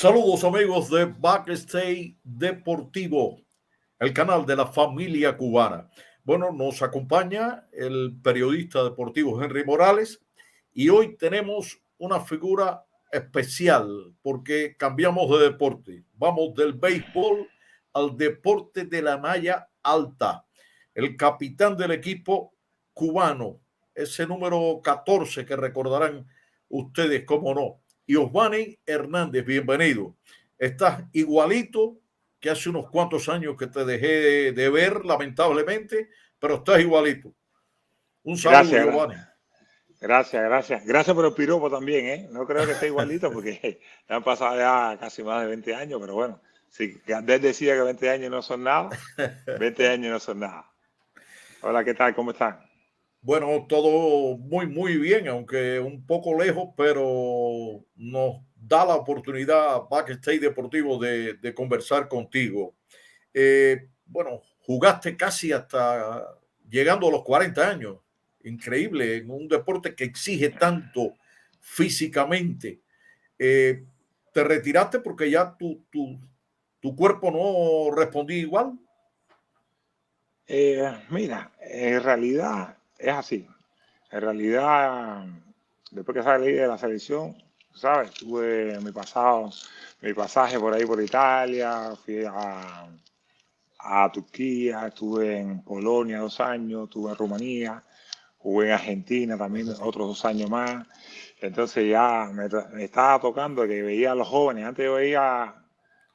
Saludos amigos de Backstage Deportivo, el canal de la familia cubana. Bueno, nos acompaña el periodista deportivo Henry Morales y hoy tenemos una figura especial porque cambiamos de deporte. Vamos del béisbol al deporte de la malla alta. El capitán del equipo cubano, ese número 14 que recordarán ustedes, cómo no. Y Osvani Hernández, bienvenido. Estás igualito que hace unos cuantos años que te dejé de ver, lamentablemente, pero estás igualito. Un saludo, Giovanni. Gracias. Gracias por el piropo también, ¿eh? No creo que esté igualito porque han pasado ya casi más de 20 años, pero bueno, si Gandés decía que 20 años no son nada, 20 años no son nada. Hola, ¿qué tal? ¿Cómo están? Bueno, todo muy bien, aunque un poco lejos, pero nos da la oportunidad Backstage Deportivo de conversar contigo. Bueno, jugaste casi hasta llegando a los 40 años. Increíble, en un deporte que exige tanto físicamente. ¿Te retiraste porque ya tu cuerpo no respondía igual? Mira, en realidad es así. En realidad, después que salí de la selección, ¿sabes? Tuve mi pasaje por ahí por Italia, fui a Turquía, estuve en Polonia 2 años, estuve en Rumanía, jugué en Argentina también otros 2 años más. Entonces ya me estaba tocando que veía a los jóvenes. Antes yo veía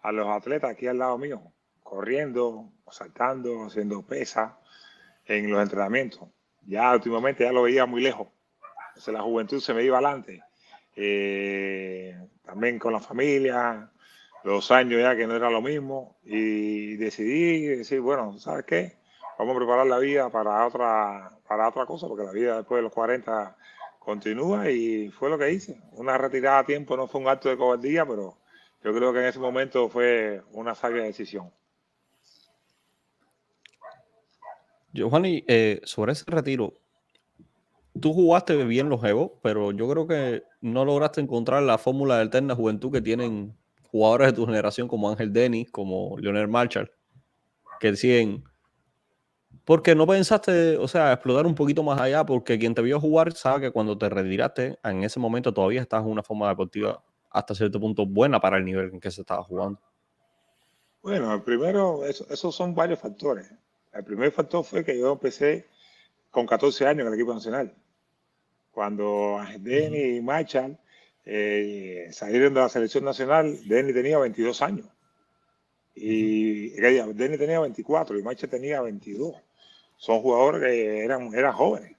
a los atletas aquí al lado mío, corriendo, saltando, haciendo pesas en los entrenamientos. Ya últimamente ya lo veía muy lejos. Entonces la juventud se me iba adelante. También con la familia, 2 años ya que no era lo mismo. Y decidí decir, bueno, ¿sabes qué? Vamos a preparar la vida para otra cosa, porque la vida después de los 40 continúa y fue lo que hice. Una retirada a tiempo no fue un acto de cobardía, pero yo creo que en ese momento fue una sabia decisión. Giovanni, sobre ese retiro, tú jugaste bien los Evo, pero yo creo que no lograste encontrar la fórmula de eterna juventud que tienen jugadores de tu generación como Ángel Dennis, como Leonel Marshall, que siguen. Porque no pensaste, o sea, explotar un poquito más allá, porque quien te vio jugar sabe que cuando te retiraste, en ese momento todavía estás en una forma deportiva hasta cierto punto buena para el nivel en que se estaba jugando. Bueno, el primero, esos son varios factores. El primer factor fue que yo empecé con 14 años en el equipo nacional. Cuando Denny y Marshall salieron de la selección nacional, Denny tenía 22 años. Y Denny tenía 24 y Marshall tenía 22. Son jugadores que eran jóvenes.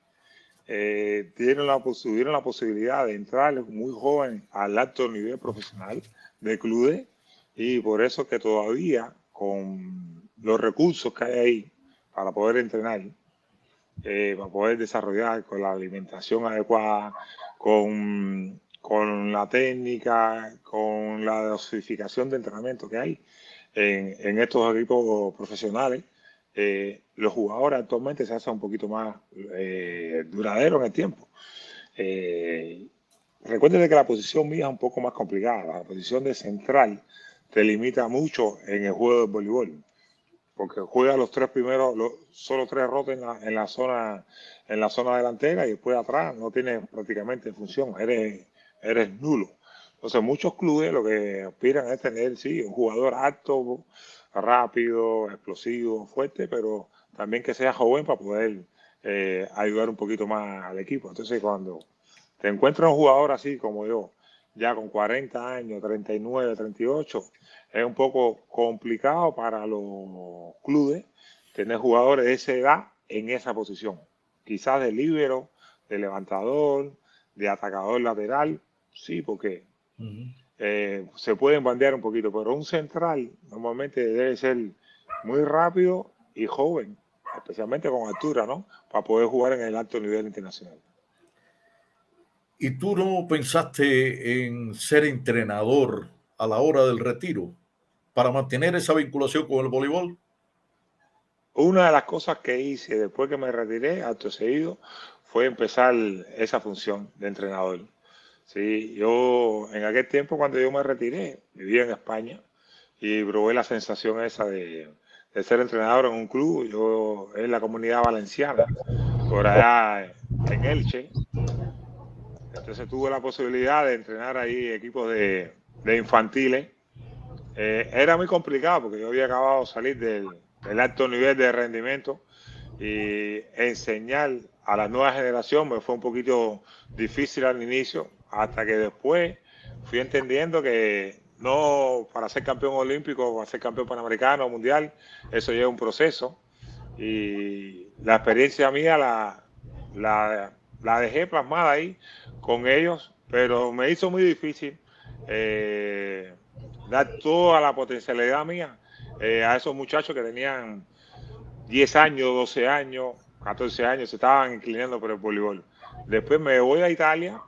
Tuvieron la posibilidad de entrar muy jóvenes al alto nivel profesional de clubes y por eso que todavía con los recursos que hay ahí para poder entrenar, para poder desarrollar con la alimentación adecuada, con la técnica, con la dosificación de entrenamiento que hay en estos equipos profesionales, los jugadores actualmente se hacen un poquito más duraderos en el tiempo. Recuerden que la posición mía es un poco más complicada. La posición de central te limita mucho en el juego de voleibol, porque juega los tres primeros, solo tres rotes en la zona delantera y después atrás no tienes prácticamente función, eres nulo. Entonces muchos clubes lo que aspiran es tener, sí, un jugador alto, rápido, explosivo, fuerte, pero también que sea joven para poder ayudar un poquito más al equipo. Entonces cuando te encuentras un jugador así como yo, ya con 40 años, 39, 38, es un poco complicado para los clubes tener jugadores de esa edad en esa posición. Quizás de líbero, de levantador, de atacador lateral, sí, porque se pueden bandear un poquito, pero un central normalmente debe ser muy rápido y joven, especialmente con altura, ¿no? Para poder jugar en el alto nivel internacional. ¿Y tú no pensaste en ser entrenador a la hora del retiro para mantener esa vinculación con el voleibol? Una de las cosas que hice después que me retiré, acto seguido, fue empezar esa función de entrenador. Sí, yo en aquel tiempo cuando yo me retiré, vivía en España y probé la sensación esa de ser entrenador en un club, yo en la Comunidad Valenciana, por allá en Elche. Entonces tuve la posibilidad de entrenar ahí equipos de infantiles. Era muy complicado porque yo había acabado de salir del alto nivel de rendimiento y enseñar a la nueva generación me fue un poquito difícil al inicio, hasta que después fui entendiendo que no para ser campeón olímpico, para ser campeón panamericano, mundial, eso lleva un proceso y la experiencia mía la dejé plasmada ahí con ellos, pero me hizo muy difícil dar toda la potencialidad mía a esos muchachos que tenían 10 años, 12 años, 14 años, se estaban inclinando por el voleibol. Después me voy a Italia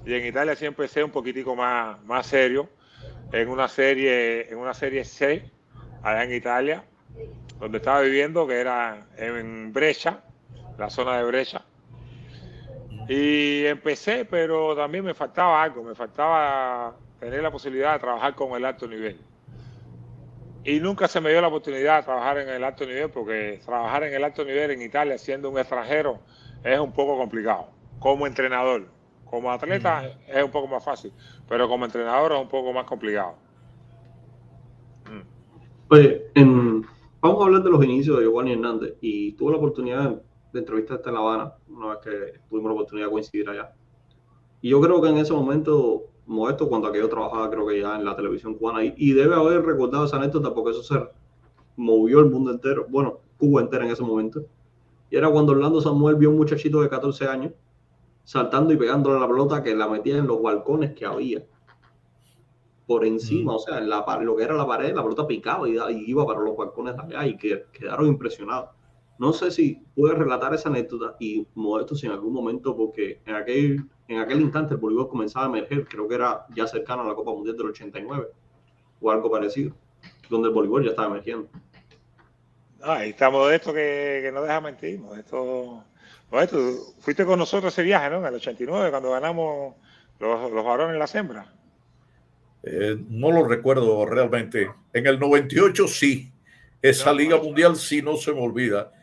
y en Italia sí empecé un poquitico más serio en una serie C allá en Italia, donde estaba viviendo, que era en Brescia, la zona de Brescia. Y empecé, pero también me faltaba algo, me faltaba tener la posibilidad de trabajar con el alto nivel. Y nunca se me dio la oportunidad de trabajar en el alto nivel, porque trabajar en el alto nivel en Italia siendo un extranjero es un poco complicado. Como entrenador, como atleta es un poco más fácil, pero como entrenador es un poco más complicado. Oye, vamos a hablar de los inicios de Giovanni Hernández. Y tuve la oportunidad de entrevistarte en La Habana, una vez que tuvimos la oportunidad de coincidir allá. Y yo creo que en ese momento, Modesto, cuando aquello trabajaba, creo que ya en la televisión cubana, y debe haber recordado esa anécdota porque eso se movió el mundo entero, bueno, Cuba entera en ese momento. Y era cuando Orlando Samuel vio a un muchachito de 14 años saltando y pegándole a la pelota que la metía en los balcones que había por encima, o sea, en lo que era la pared, la pelota picaba y iba para los balcones de allá y quedaron impresionados. No sé si puedes relatar esa anécdota y Modesto si en algún momento, porque en aquel instante el voleibol comenzaba a emerger, creo que era ya cercano a la Copa Mundial del 89 o algo parecido, donde el voleibol ya estaba emergiendo. Ahí está Modesto que no deja mentir. Modesto, fuiste con nosotros ese viaje, ¿no? En el 89, cuando ganamos los varones en las hembras. No lo recuerdo realmente. En el 98 sí. Esa Liga Mundial sí no se me olvida.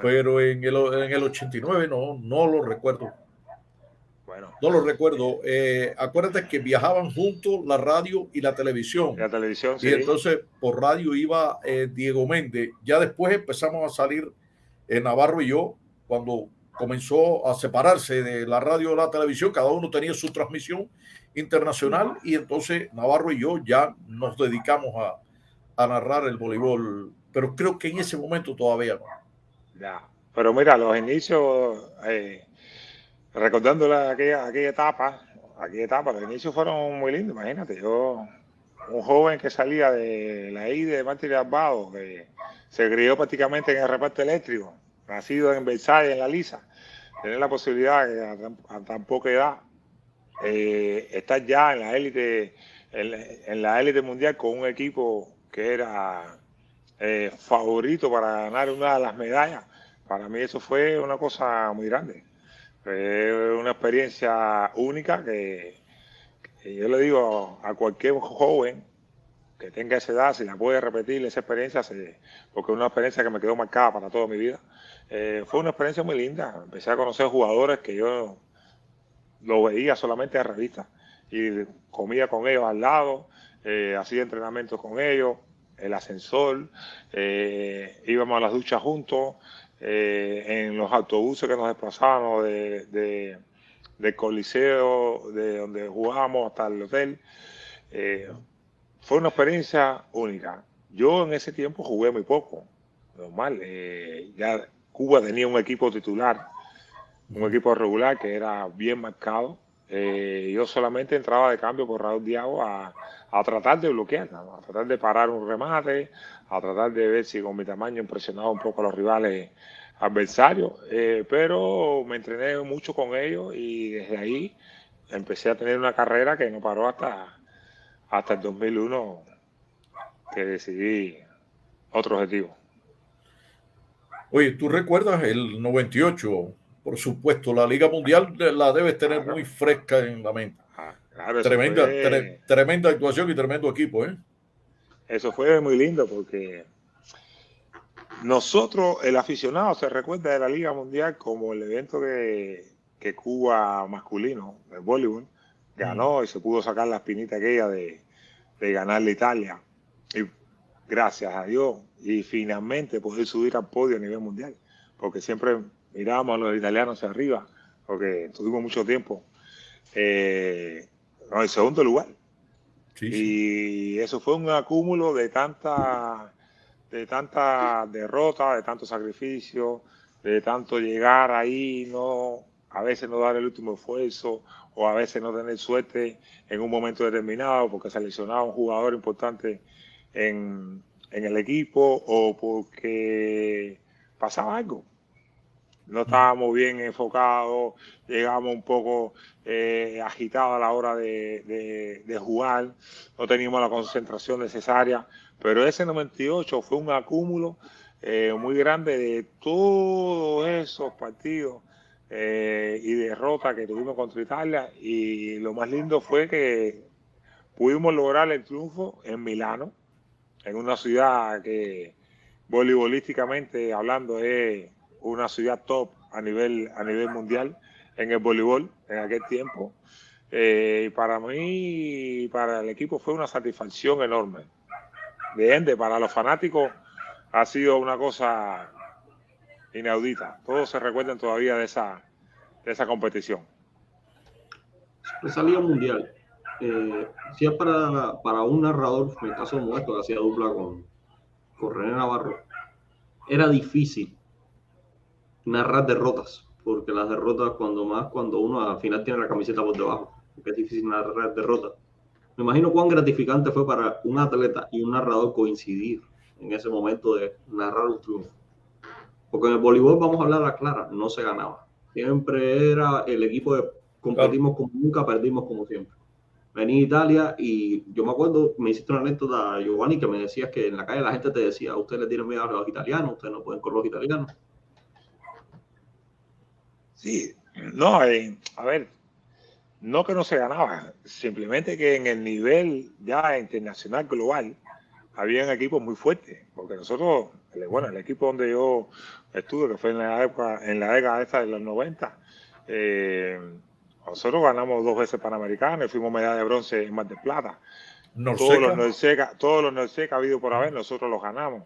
Pero en el 89 no lo recuerdo. Bueno. No lo recuerdo. Acuérdate que viajaban juntos la radio y la televisión. La televisión, sí. Y entonces por radio iba Diego Méndez. Ya después empezamos a salir Navarro y yo, cuando comenzó a separarse de la radio y la televisión, cada uno tenía su transmisión internacional y entonces Navarro y yo ya nos dedicamos a narrar el voleibol, pero creo que en ese momento todavía no. Ya, pero mira, los inicios, recordando aquella etapa, los inicios fueron muy lindos, imagínate, yo, un joven que salía de la I de Martí de Albado, que se crió prácticamente en el reparto eléctrico, nacido en Versalles, en La Lisa, tener la posibilidad a tan poca edad estar ya en la élite, en la élite mundial con un equipo que era favorito para ganar una de las medallas. Para mí eso fue una cosa muy grande. Fue una experiencia única que yo le digo a cualquier joven que tenga esa edad, si la puede repetir esa experiencia, porque es una experiencia que me quedó marcada para toda mi vida. Fue una experiencia muy linda. Empecé a conocer jugadores que yo lo veía solamente en revistas y comía con ellos al lado, hacía entrenamientos con ellos, el ascensor, íbamos a las duchas juntos, en los autobuses que nos desplazábamos del Coliseo, de donde jugábamos hasta el hotel. Fue una experiencia única. Yo en ese tiempo jugué muy poco, normal. Ya Cuba tenía un equipo titular, un equipo regular que era bien marcado. Yo solamente entraba de cambio por Raúl Diago a tratar de bloquear, ¿no? A tratar de parar un remate, a tratar de ver si con mi tamaño impresionaba un poco a los rivales adversarios. Pero me entrené mucho con ellos y desde ahí empecé a tener una carrera que no paró hasta el 2001, que decidí otro objetivo. Oye, ¿tú recuerdas el 98? Por supuesto, la Liga Mundial la debes tener muy fresca en la mente. Claro, tremenda actuación y tremendo equipo, ¿eh? Eso fue muy lindo porque nosotros, el aficionado, se recuerda de la Liga Mundial como el evento que Cuba masculino, el voleibol, ganó y se pudo sacar la espinita aquella de ganarle a Italia. Y gracias a Dios, y finalmente poder subir al podio a nivel mundial, porque siempre mirábamos a los italianos hacia arriba, porque tuvimos mucho tiempo en segundo lugar. Sí, y eso fue un acúmulo de tanta derrota, de tanto sacrificio, de tanto llegar ahí, a veces no dar el último esfuerzo, o a veces no tener suerte en un momento determinado porque se lesionaba un jugador importante en el equipo, o porque pasaba algo. No estábamos bien enfocados, llegábamos un poco agitados a la hora de jugar, no teníamos la concentración necesaria, pero ese 98 fue un acúmulo muy grande de todos esos partidos y derrotas que tuvimos contra Italia, y lo más lindo fue que pudimos lograr el triunfo en Milano, en una ciudad que voleibolísticamente hablando es una ciudad top a nivel mundial en el voleibol en aquel tiempo. Para mí y para el equipo fue una satisfacción enorme. De ende, para los fanáticos ha sido una cosa inaudita. Todos se recuerdan todavía de esa competición. Esa Liga Mundial, si es para un narrador, en el caso de Modesto, que hacía dupla con René Navarro, era difícil narrar derrotas, porque las derrotas, cuando uno al final tiene la camiseta por debajo, porque es difícil narrar derrotas. Me imagino cuán gratificante fue para un atleta y un narrador coincidir en ese momento de narrar un triunfo. Porque en el voleibol, vamos a hablar a clara, no se ganaba. Siempre era el equipo de competimos como nunca, perdimos como siempre. Vení a Italia y yo me acuerdo, me hiciste una anécdota, Giovanni, que me decías que en la calle la gente te decía, ustedes le tienen miedo a los italianos, ustedes no pueden con los italianos. Sí, no, a ver, no que no se ganaba, simplemente que en el nivel ya internacional, global, habían equipos muy fuertes, porque nosotros, bueno, el equipo donde yo estuve, que fue en la década esta de los 90, nosotros ganamos 2 veces Panamericano y fuimos medalla de bronce en Mar del Plata. Todos los Norseca ha habido por haber, nosotros los ganamos.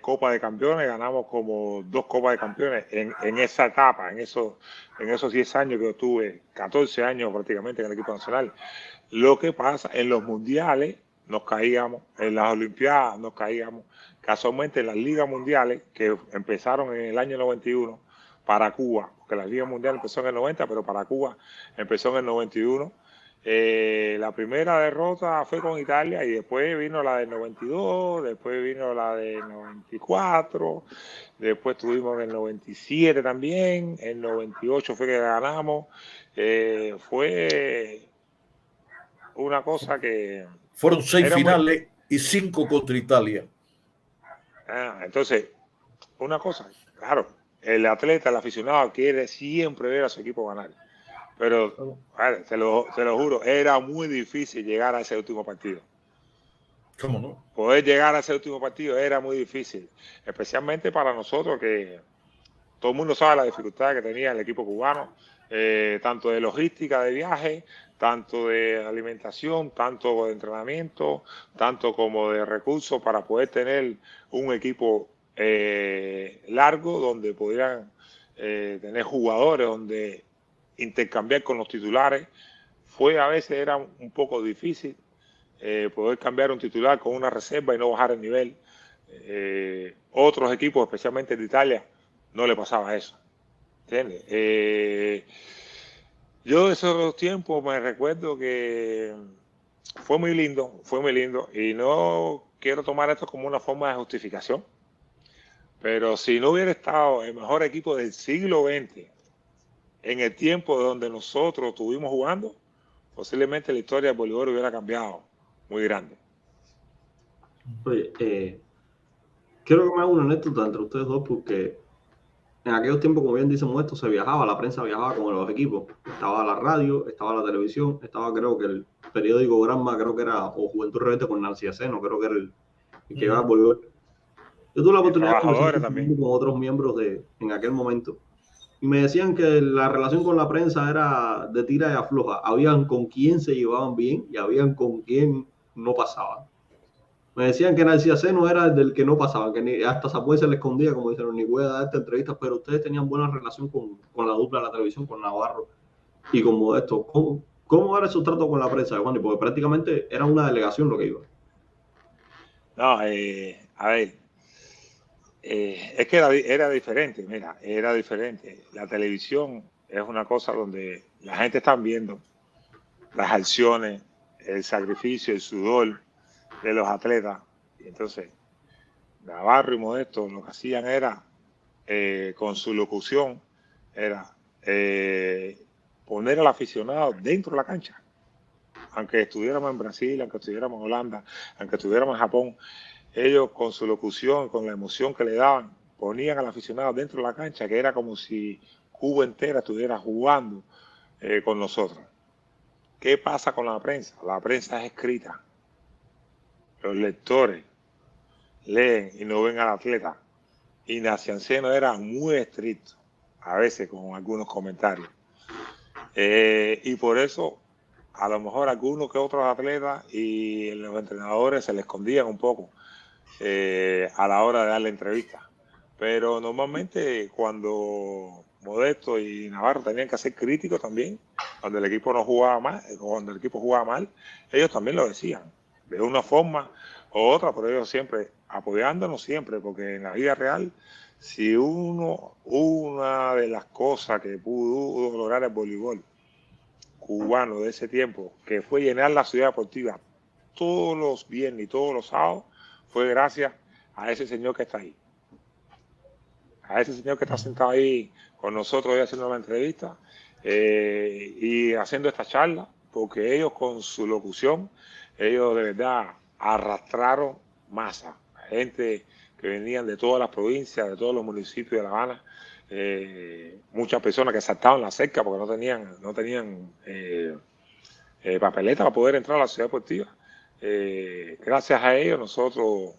Copa de Campeones, ganamos como 2 Copas de Campeones en esa etapa, en esos 10 años que yo tuve, 14 años prácticamente en el equipo nacional. Lo que pasa, en los mundiales nos caíamos, en las Olimpiadas nos caíamos, casualmente en las ligas mundiales que empezaron en el año 91 para Cuba, porque la liga mundial empezó en el 90, pero para Cuba empezó en el 91. La primera derrota fue con Italia y después vino la del 92, después vino la del 94, después tuvimos en el 97 también, en el 98 fue que ganamos. Fue una cosa que... Fueron 6 finales y 5 contra Italia. Entonces, una cosa, claro, el atleta, el aficionado quiere siempre ver a su equipo ganar. Pero, vale, se lo juro, era muy difícil llegar a ese último partido. ¿Cómo no? Poder llegar a ese último partido era muy difícil, especialmente para nosotros, que todo el mundo sabe la dificultad que tenía el equipo cubano, tanto de logística de viaje, tanto de alimentación, tanto de entrenamiento, tanto como de recursos para poder tener un equipo largo donde pudieran tener jugadores, donde intercambiar con los titulares. A veces era un poco difícil poder cambiar un titular con una reserva y no bajar el nivel. Otros equipos, especialmente de Italia, no le pasaba eso. ¿Entiendes? Yo de esos tiempos me recuerdo que fue muy lindo, y no quiero tomar esto como una forma de justificación, pero si no hubiera estado el mejor equipo del siglo XX en el tiempo donde nosotros estuvimos jugando, posiblemente la historia del voleibol hubiera cambiado muy grande. Oye, quiero que me haga una anécdota entre ustedes dos, porque en aquellos tiempos, como bien dice Modesto, se viajaba, la prensa viajaba con los equipos. Estaba la radio, estaba la televisión, estaba creo que el periódico Granma, creo que era, o Juventud Rebelde con Nancy Aceno, creo que era el que llevaba el voleibol. Yo tuve la oportunidad de conversar con otros miembros en aquel momento. Y me decían que la relación con la prensa era de tira y afloja. Habían con quién se llevaban bien y habían con quién no pasaban. Me decían que Nancy Aceno era el del que no pasaba, que ni, hasta Sapué se le escondía, como dijeron, ni voy a dar esta entrevista, pero ustedes tenían buena relación con la dupla de la televisión, con Navarro y con Modesto. ¿Cómo era su trato con la prensa, Juan? Porque prácticamente era una delegación lo que iba. No, a ver, es que era diferente, mira, era diferente. La televisión es una cosa donde la gente está viendo las acciones, el sacrificio, el sudor de los atletas. Y entonces, Navarro y Modesto lo que hacían era, con su locución, era poner al aficionado dentro de la cancha. Aunque estuviéramos en Brasil, aunque estuviéramos en Holanda, aunque estuviéramos en Japón, ellos con su locución, con la emoción que le daban, ponían al aficionado dentro de la cancha, que era como si Cuba entera estuviera jugando con nosotros. ¿Qué pasa con la prensa? La prensa es escrita. Los lectores leen y no ven al atleta. Y Nancy Aceno era muy estricto, a veces con algunos comentarios. Y por eso, a lo mejor algunos que otros atletas y los entrenadores se le escondían un poco a la hora de darle entrevista. Pero normalmente cuando Modesto y Navarro tenían que ser críticos también, cuando el equipo no jugaba mal, cuando el equipo jugaba mal, ellos también lo decían, de una forma u otra, pero ellos siempre apoyándonos siempre, porque en la vida real, si una de las cosas que pudo lograr el voleibol cubano de ese tiempo, que fue llenar la ciudad deportiva todos los viernes y todos los sábados, fue gracias a ese señor que está ahí. A ese señor que está sentado ahí con nosotros hoy haciendo la entrevista y haciendo esta charla, porque ellos con su locución, ellos de verdad arrastraron masa, gente que venían de todas las provincias, de todos los municipios de La Habana, muchas personas que saltaban la cerca porque no tenían papeleta para poder entrar a la ciudad deportiva. Gracias a ellos nosotros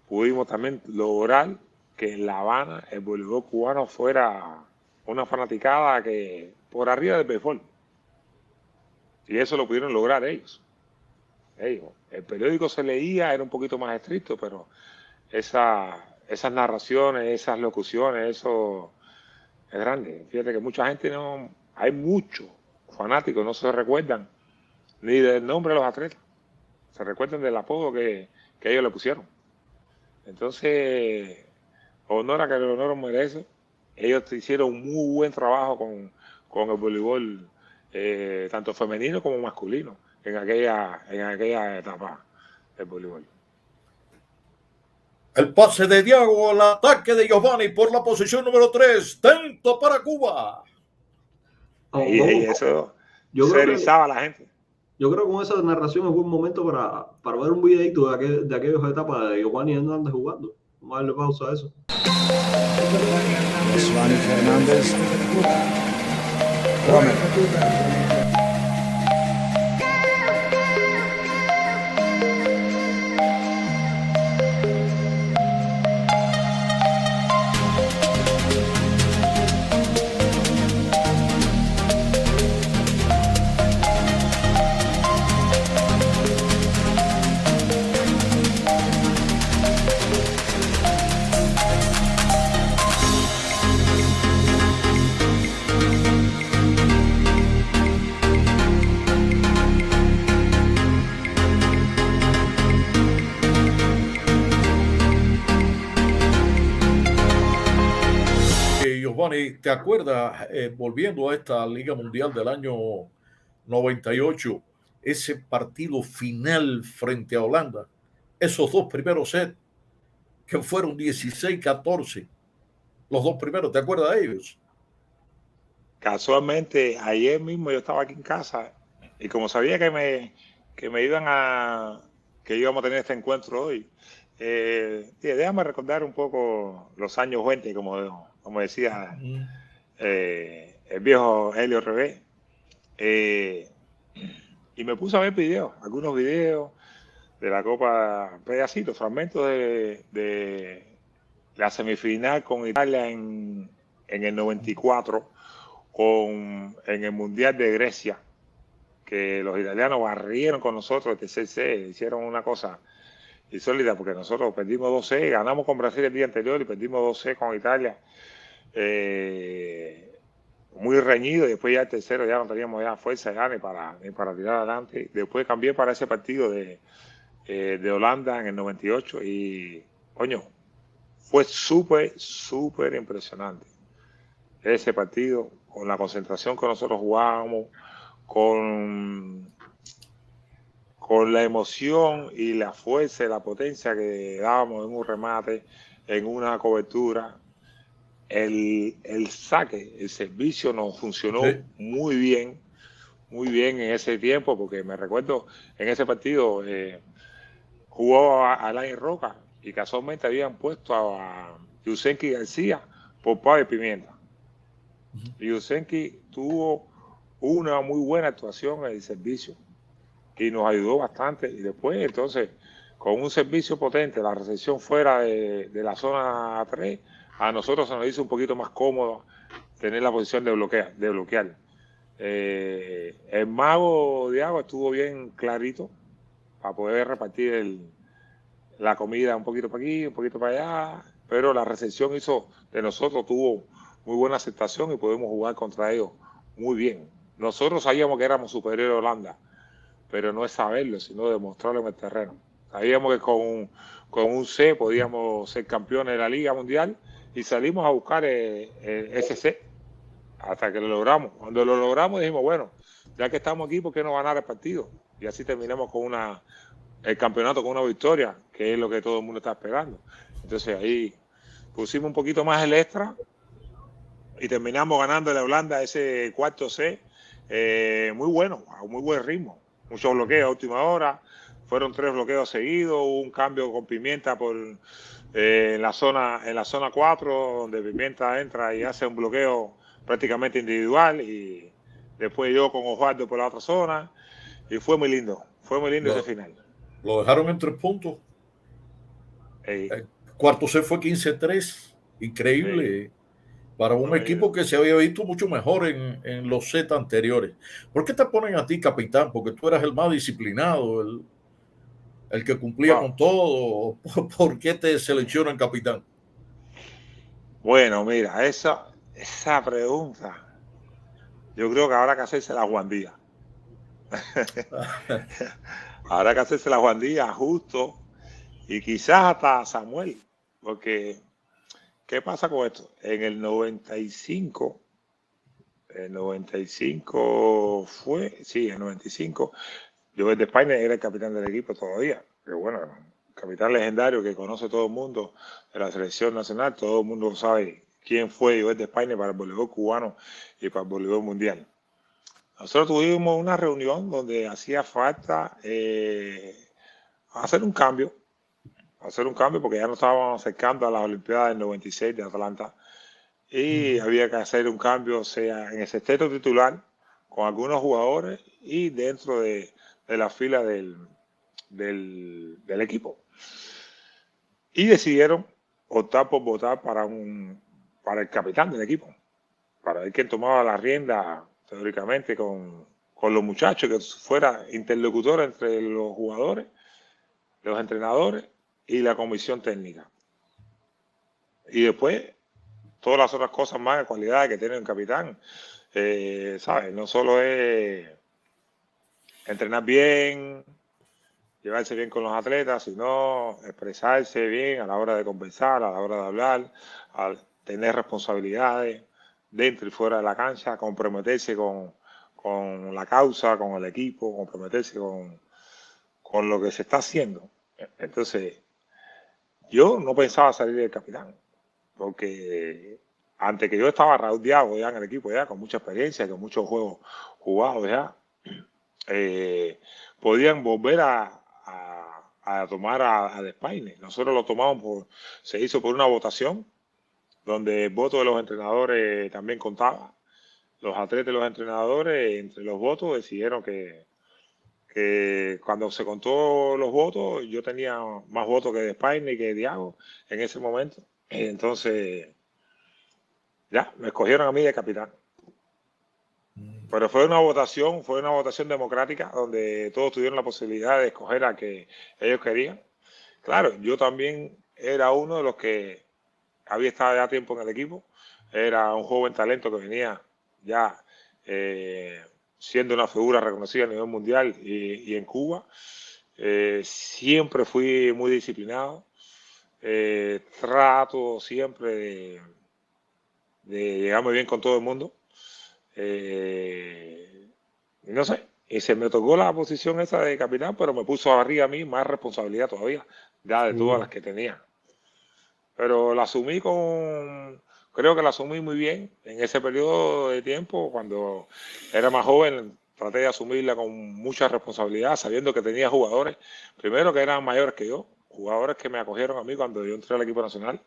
pudimos también lograr que en La Habana el voleibol cubano fuera una fanaticada que por arriba del béisbol. Y eso lo pudieron lograr ellos. El periódico se leía, era un poquito más estricto, pero esas narraciones, esas locuciones, eso es grande. Fíjate que mucha gente hay muchos fanáticos, no se recuerdan ni del nombre de los atletas, se recuerdan del apodo que ellos le pusieron. Entonces, honor a que el honor merece. Ellos hicieron un muy buen trabajo con el voleibol, tanto femenino como masculino, en aquella etapa del voleibol. El pase de Diago, el ataque de Giovanni por la posición número 3. Tento para Cuba. Y eso se erizaba a la gente. Yo creo que con esa narración es buen momento para ver un videito de aquellas etapas de Giovanni Hernández jugando. Vamos a darle pausa a eso. Giovanni Fernández. Giovanni, ¿te acuerdas, volviendo a esta Liga Mundial del año 98, ese partido final frente a Holanda, esos dos primeros sets que fueron 16-14, los dos primeros, ¿te acuerdas de ellos? Casualmente, ayer mismo yo estaba aquí en casa y como sabía que me que íbamos a tener este encuentro hoy, déjame recordar un poco los años 20, como como decía el viejo Helio Revés. Y me puse a ver videos, algunos videos de la Copa, pedacitos, fragmentos de la semifinal con Italia en el 94, en el Mundial de Grecia, que los italianos barrieron con nosotros el TCC, hicieron una cosa insólita, porque nosotros perdimos 2-0, ganamos con Brasil el día anterior y perdimos 2-0 con Italia. Muy reñido, y después ya el tercero ya no teníamos ya fuerza ya ni para tirar adelante. Después cambié para ese partido de Holanda en el 98 y, coño, fue súper impresionante ese partido, con la concentración que nosotros jugábamos, con la emoción y la fuerza y la potencia que dábamos en un remate, en una cobertura. El saque, el servicio nos funcionó muy bien en ese tiempo, porque me recuerdo en ese partido jugó a Alain Roca y casualmente habían puesto a Yusenki García por Pablo Pimienta. Y Yusenki tuvo una muy buena actuación en el servicio y nos ayudó bastante. Y después, entonces, con un servicio potente, la recepción fuera de la zona 3, a nosotros se nos hizo un poquito más cómodo tener la posición de bloquear. El mago de agua estuvo bien clarito para poder repartir la comida un poquito para aquí, un poquito para allá, pero la recepción de nosotros tuvo muy buena aceptación y pudimos jugar contra ellos muy bien. Nosotros sabíamos que éramos superiores a Holanda, pero no es saberlo, sino demostrarlo en el terreno. Sabíamos que con un C podíamos ser campeones de la Liga Mundial y salimos a buscar ese C hasta que lo logramos. Cuando lo logramos dijimos, bueno, ya que estamos aquí, ¿por qué no ganar el partido? Y así terminamos con el campeonato con una victoria, que es lo que todo el mundo está esperando. Entonces ahí pusimos un poquito más el extra y terminamos ganando a Holanda ese cuarto C, muy bueno, a un muy buen ritmo. Muchos bloqueos a última hora, fueron 3 bloqueos seguidos, hubo un cambio con Pimienta en la zona 4, donde Pimienta entra y hace un bloqueo prácticamente individual, y después yo con Osvaldo por la otra zona, y fue muy lindo ese final. Lo dejaron en 3 puntos. El cuarto set fue 15-3, increíble. Para un equipo que se había visto mucho mejor en los sets anteriores. ¿Por qué te ponen a ti capitán? Porque tú eras el más disciplinado, el que cumplía con todo. ¿Por qué te seleccionan capitán? Bueno, mira, esa pregunta, yo creo que habrá que hacerse la Juan Díaz. Habrá que hacerse la Juan Díaz, Justo, y quizás hasta Samuel, porque ¿qué pasa con esto? En el 95 yo desde España era el capitán del equipo todavía, que bueno, capitán legendario que conoce todo el mundo de la selección nacional, todo el mundo sabe quién fue Joel de España para el voleibol cubano y para el voleibol mundial. Nosotros tuvimos una reunión donde hacía falta hacer un cambio porque ya nos estábamos acercando a las Olimpiadas del 96 de Atlanta y había que hacer un cambio, sea en el sexteto titular con algunos jugadores y dentro de la fila del equipo. Y decidieron optar por votar para el capitán del equipo, para ver quién tomaba la rienda teóricamente con los muchachos, que fuera interlocutor entre los jugadores, los entrenadores y la comisión técnica. Y después, todas las otras cosas más, cualidades que tiene un capitán, ¿sabes? No solo es entrenar bien, llevarse bien con los atletas, sino expresarse bien a la hora de conversar, a la hora de hablar, a tener responsabilidades dentro y fuera de la cancha, comprometerse con la causa, con el equipo, comprometerse con lo que se está haciendo. Entonces, yo no pensaba salir del capitán, porque antes que yo estaba rodeado ya en el equipo, ya con mucha experiencia, con muchos juegos jugados ya, podían volver a tomar a Despaine. Nosotros lo tomamos se hizo por una votación donde el voto de los entrenadores también contaba. Los atletas y los entrenadores, entre los votos, decidieron que cuando se contó los votos, yo tenía más votos que Spain y que Diago en ese momento. Entonces, ya, me escogieron a mí de capitán. Pero fue una votación democrática donde todos tuvieron la posibilidad de escoger a que ellos querían. Claro, yo también era uno de los que había estado ya tiempo en el equipo. Era un joven talento que venía ya siendo una figura reconocida a nivel mundial y en Cuba. Siempre fui muy disciplinado. Trato siempre de llegarme bien con todo el mundo. No sé, y se me tocó la posición esa de capitán, pero me puso arriba a mí más responsabilidad todavía, ya de todas las que tenía. Pero la asumí creo que la asumí muy bien en ese periodo de tiempo. Cuando era más joven, traté de asumirla con mucha responsabilidad, sabiendo que tenía jugadores, primero que eran mayores que yo, jugadores que me acogieron a mí cuando yo entré al equipo nacional.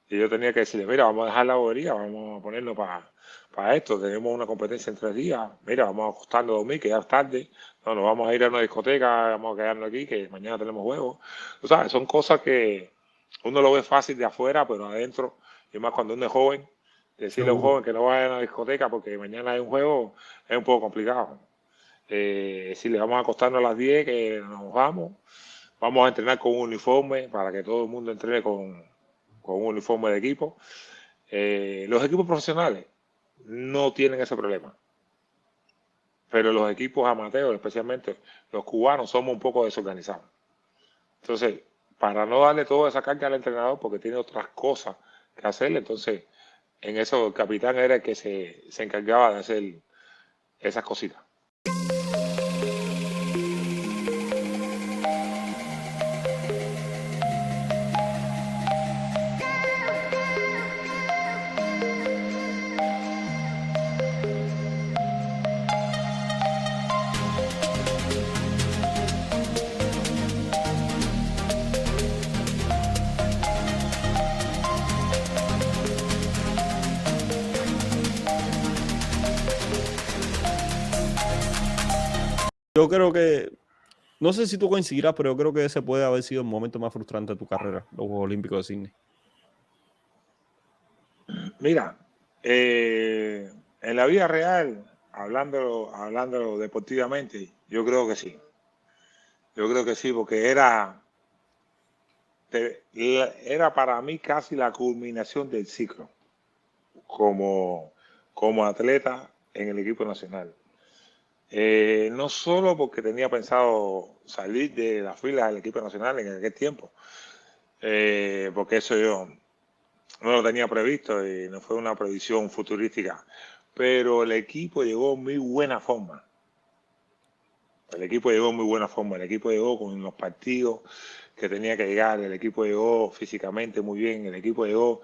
Y yo tenía que decirle, mira, vamos a dejar la bobería, vamos a ponernos para esto, tenemos una competencia en 3 días, mira, vamos a acostarnos a dormir, que ya es tarde, no, nos vamos a ir a una discoteca, vamos a quedarnos aquí, que mañana tenemos juegos. Tú sabes, son cosas que uno lo ve fácil de afuera, pero adentro, y más cuando uno es joven, decirle a un joven que no vaya a una discoteca porque mañana hay un juego es un poco complicado. Decirle, vamos a acostarnos a las 10, que nos vamos a entrenar con un uniforme para que todo el mundo entrene con un uniforme de equipo. Los equipos profesionales no tienen ese problema, pero los equipos amateurs, especialmente los cubanos, somos un poco desorganizados. Entonces, para no darle toda esa carga al entrenador, porque tiene otras cosas que hacerle, entonces en eso el capitán era el que se encargaba de hacer esas cositas. Yo creo que, no sé si tú coincidirás, pero yo creo que ese puede haber sido el momento más frustrante de tu carrera, los Juegos Olímpicos de Sydney. Mira, en la vida real, hablando deportivamente, yo creo que sí. Yo creo que sí, porque era para mí casi la culminación del ciclo como atleta en el equipo nacional. No solo porque tenía pensado salir de las filas del equipo nacional en aquel tiempo, porque eso yo no lo tenía previsto y no fue una previsión futurística, pero el equipo llegó en muy buena forma. El equipo llegó con los partidos que tenía que llegar, el equipo llegó físicamente muy bien, el equipo llegó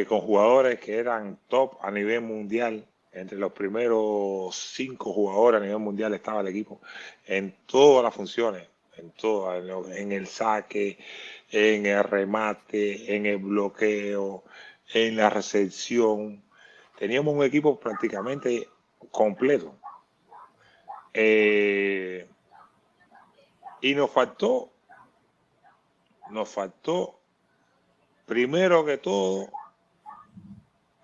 con jugadores que eran top a nivel mundial. Entre los primeros 5 jugadores a nivel mundial estaba el equipo en todas las funciones, en el saque, en el remate, en el bloqueo, en la recepción. Teníamos un equipo prácticamente completo. Y nos faltó primero que todo,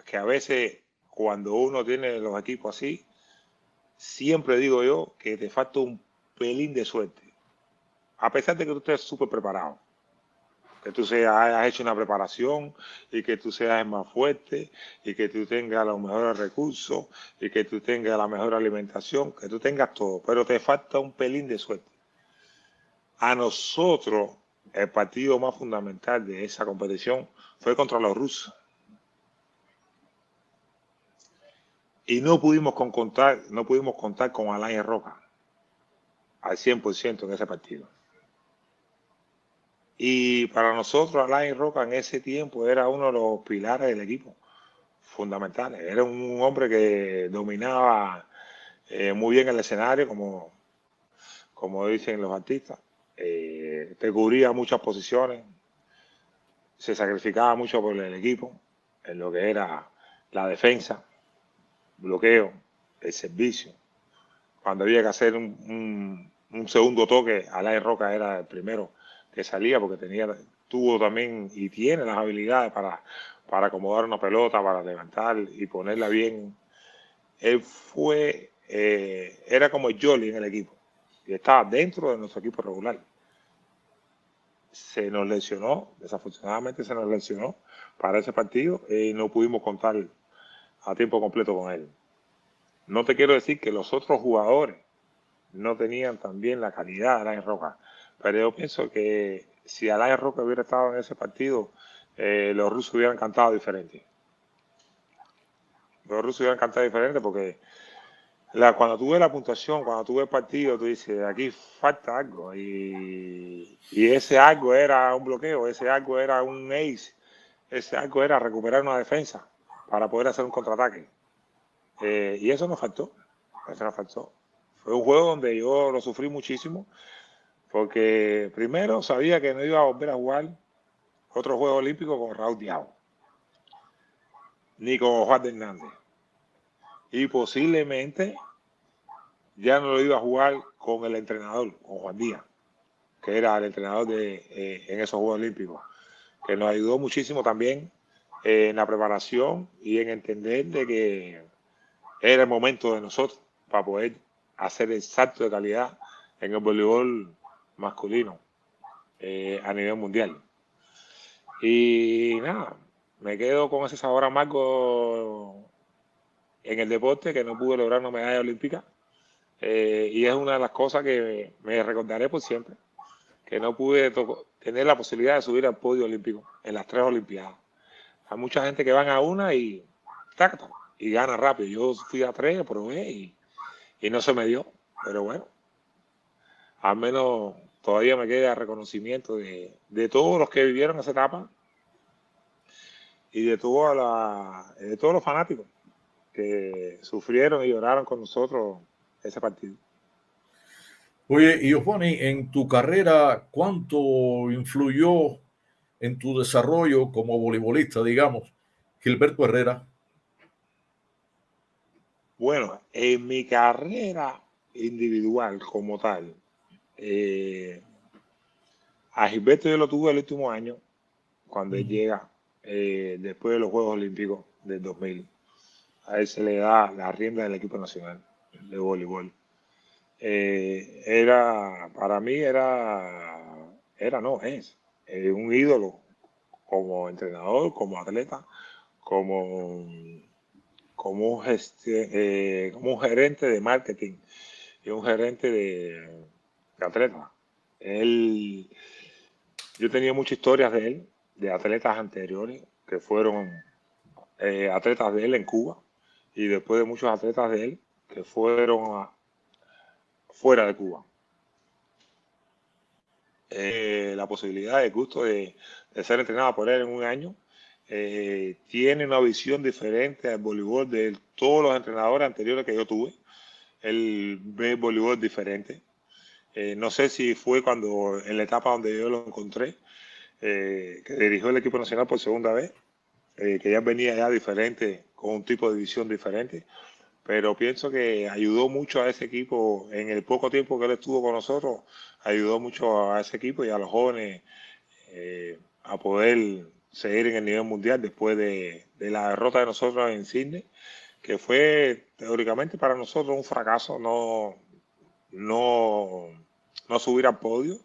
que a veces cuando uno tiene los equipos así, siempre digo yo que te falta un pelín de suerte. A pesar de que tú estés súper preparado, que tú hayas hecho una preparación y que tú seas más fuerte y que tú tengas los mejores recursos y que tú tengas la mejor alimentación, que tú tengas todo, pero te falta un pelín de suerte. A nosotros, el partido más fundamental de esa competición fue contra los rusos. Y no pudimos contar con Alain Roca al 100% en ese partido. Y para nosotros Alain Roca en ese tiempo era uno de los pilares del equipo, fundamentales. Era un hombre que dominaba muy bien el escenario, como dicen los artistas. Te cubría muchas posiciones, se sacrificaba mucho por el equipo. en lo que era la defensa, bloqueo, el servicio. Cuando había que hacer un segundo toque, Alain Roca era el primero que salía porque tuvo también y tiene las habilidades para acomodar una pelota, para levantar y ponerla bien. Él era como el Jolly en el equipo y estaba dentro de nuestro equipo regular. Se nos lesionó, desafortunadamente se nos lesionó para ese partido y no pudimos contar a tiempo completo con él. No te quiero decir que los otros jugadores no tenían también la calidad de Alain Roca, pero yo pienso que si Alain Roca hubiera estado en ese partido, los rusos hubieran cantado diferente. Los rusos hubieran cantado diferente porque cuando tú ves la puntuación, cuando tú ves el partido, tú dices, aquí falta algo. Y ese algo era un bloqueo, ese algo era un ace, ese algo era recuperar una defensa para poder hacer un contraataque. Y eso nos faltó. Eso nos faltó. Fue un juego donde yo lo sufrí muchísimo porque primero sabía que no iba a volver a jugar otro juego olímpico con Raúl Diao ni con Juan Hernández. Y posiblemente ya no lo iba a jugar con el entrenador, con Juan Díaz, que era el entrenador en esos Juegos Olímpicos, que nos ayudó muchísimo también en la preparación y en entender de que era el momento de nosotros para poder hacer el salto de calidad en el voleibol masculino a nivel mundial. Y nada, me quedo con ese sabor amargo en el deporte, que no pude lograr una medalla olímpica. Y es una de las cosas que me recordaré por siempre, que no pude tener la posibilidad de subir al podio olímpico en las 3 Olimpiadas. Hay mucha gente que van a una y gana rápido. Yo fui a 3, probé y no se me dio, pero bueno, al menos todavía me queda reconocimiento de todos los que vivieron esa etapa y de todos los fanáticos que sufrieron y lloraron con nosotros ese partido. Oye, y Giovanni, en tu carrera, ¿cuánto influyó en tu desarrollo como voleibolista, digamos, Gilberto Herrera? Bueno, en mi carrera individual como tal, a Gilberto yo lo tuve el último año, cuando él llega después de los Juegos Olímpicos del 2000. A él se le da la rienda del equipo nacional de voleibol. Para mí es un ídolo como entrenador, como atleta, como un gerente de marketing y un gerente de atleta. Yo tenía muchas historias de él, de atletas anteriores que fueron atletas de él en Cuba y después de muchos atletas de él que fueron fuera de Cuba. La posibilidad, el gusto de ser entrenado por él en un año, tiene una visión diferente al voleibol de todos los entrenadores anteriores que yo tuve. Él ve el voleibol diferente. No sé si fue cuando en la etapa donde yo lo encontré, que dirigió el equipo nacional por segunda vez, que ya venía ya diferente, con un tipo de visión diferente, pero pienso que ayudó mucho a ese equipo en el poco tiempo que él estuvo con nosotros, ayudó mucho a ese equipo y a los jóvenes a poder seguir en el nivel mundial después de la derrota de nosotros en Sydney, que fue teóricamente para nosotros un fracaso, no subir al podio.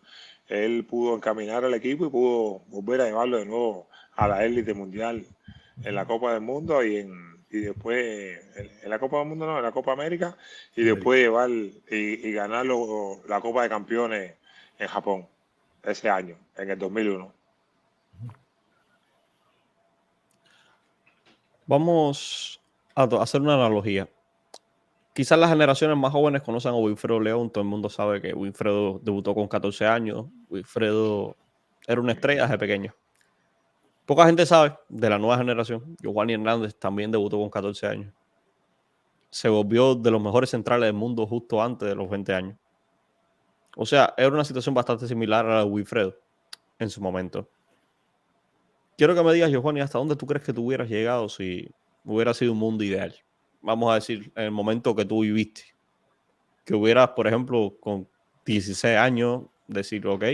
Él pudo encaminar al equipo y pudo volver a llevarlo de nuevo a la élite mundial en la Copa del Mundo y después en la Copa del Mundo, no, en la Copa América, y después llevar y ganar la Copa de Campeones en Japón ese año, en el 2001. Vamos a hacer una analogía. Quizás las generaciones más jóvenes conocen a Wilfredo León. Todo el mundo sabe que Wilfredo debutó con 14 años. Wilfredo era una estrella desde pequeño. Poca gente sabe de la nueva generación. Giovanni Hernández también debutó con 14 años. Se volvió de los mejores centrales del mundo justo antes de los 20 años. O sea, era una situación bastante similar a la de Wilfredo en su momento. quiero que me digas, Giovanni, ¿hasta dónde tú crees que tú hubieras llegado si hubiera sido un mundo ideal? Vamos a decir, en el momento que tú viviste. Que hubieras, por ejemplo, con 16 años, decir, ok,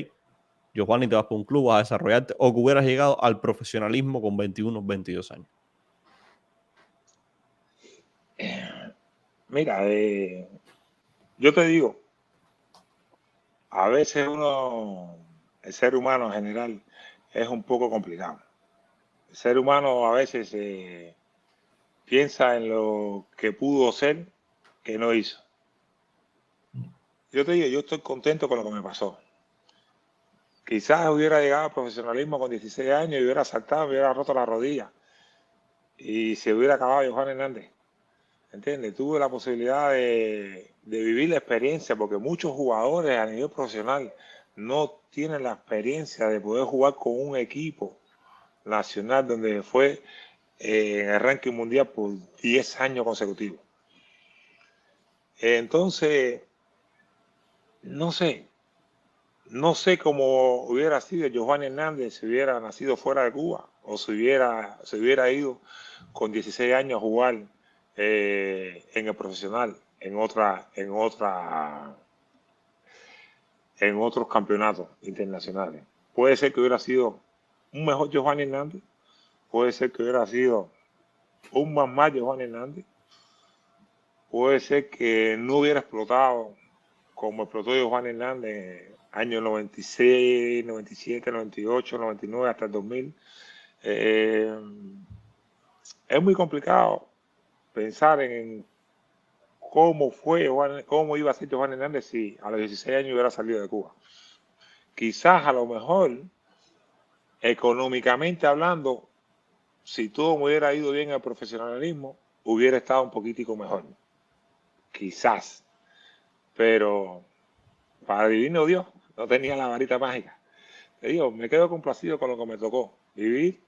Giovanni, te vas por un club, vas a desarrollarte, o que hubieras llegado al profesionalismo con 21, 22 años. Mira, yo te digo, a veces el ser humano en general, es un poco complicado. El ser humano a veces piensa en lo que pudo ser, que no hizo. Yo te digo, yo estoy contento con lo que me pasó. Quizás hubiera llegado al profesionalismo con 16 años y hubiera saltado, me hubiera roto la rodilla y se hubiera acabado Johan Hernández. ¿Entiendes? Tuve la posibilidad de vivir la experiencia, porque muchos jugadores a nivel profesional no tienen la experiencia de poder jugar con un equipo nacional donde fue en el ranking mundial por 10 años consecutivos. Entonces, no sé cómo hubiera sido Giovanni Hernández si hubiera nacido fuera de Cuba o si hubiera ido con 16 años a jugar en el profesional, en otros campeonatos internacionales. Puede ser que hubiera sido un mejor Giovanni Hernández, puede ser que hubiera sido un más Giovanni Hernández, puede ser que no hubiera explotado como explotó Giovanni Hernández años 96, 97, 98, 99 hasta el 2000. Es muy complicado pensar en cómo iba a ser Giovanni Hernández si a los 16 años hubiera salido de Cuba. Quizás a lo mejor, económicamente hablando, si todo me hubiera ido bien al profesionalismo, hubiera estado un poquitico mejor. Quizás. Pero para divino Dios, no tenía la varita mágica. Te digo, me quedo complacido con lo que me tocó vivir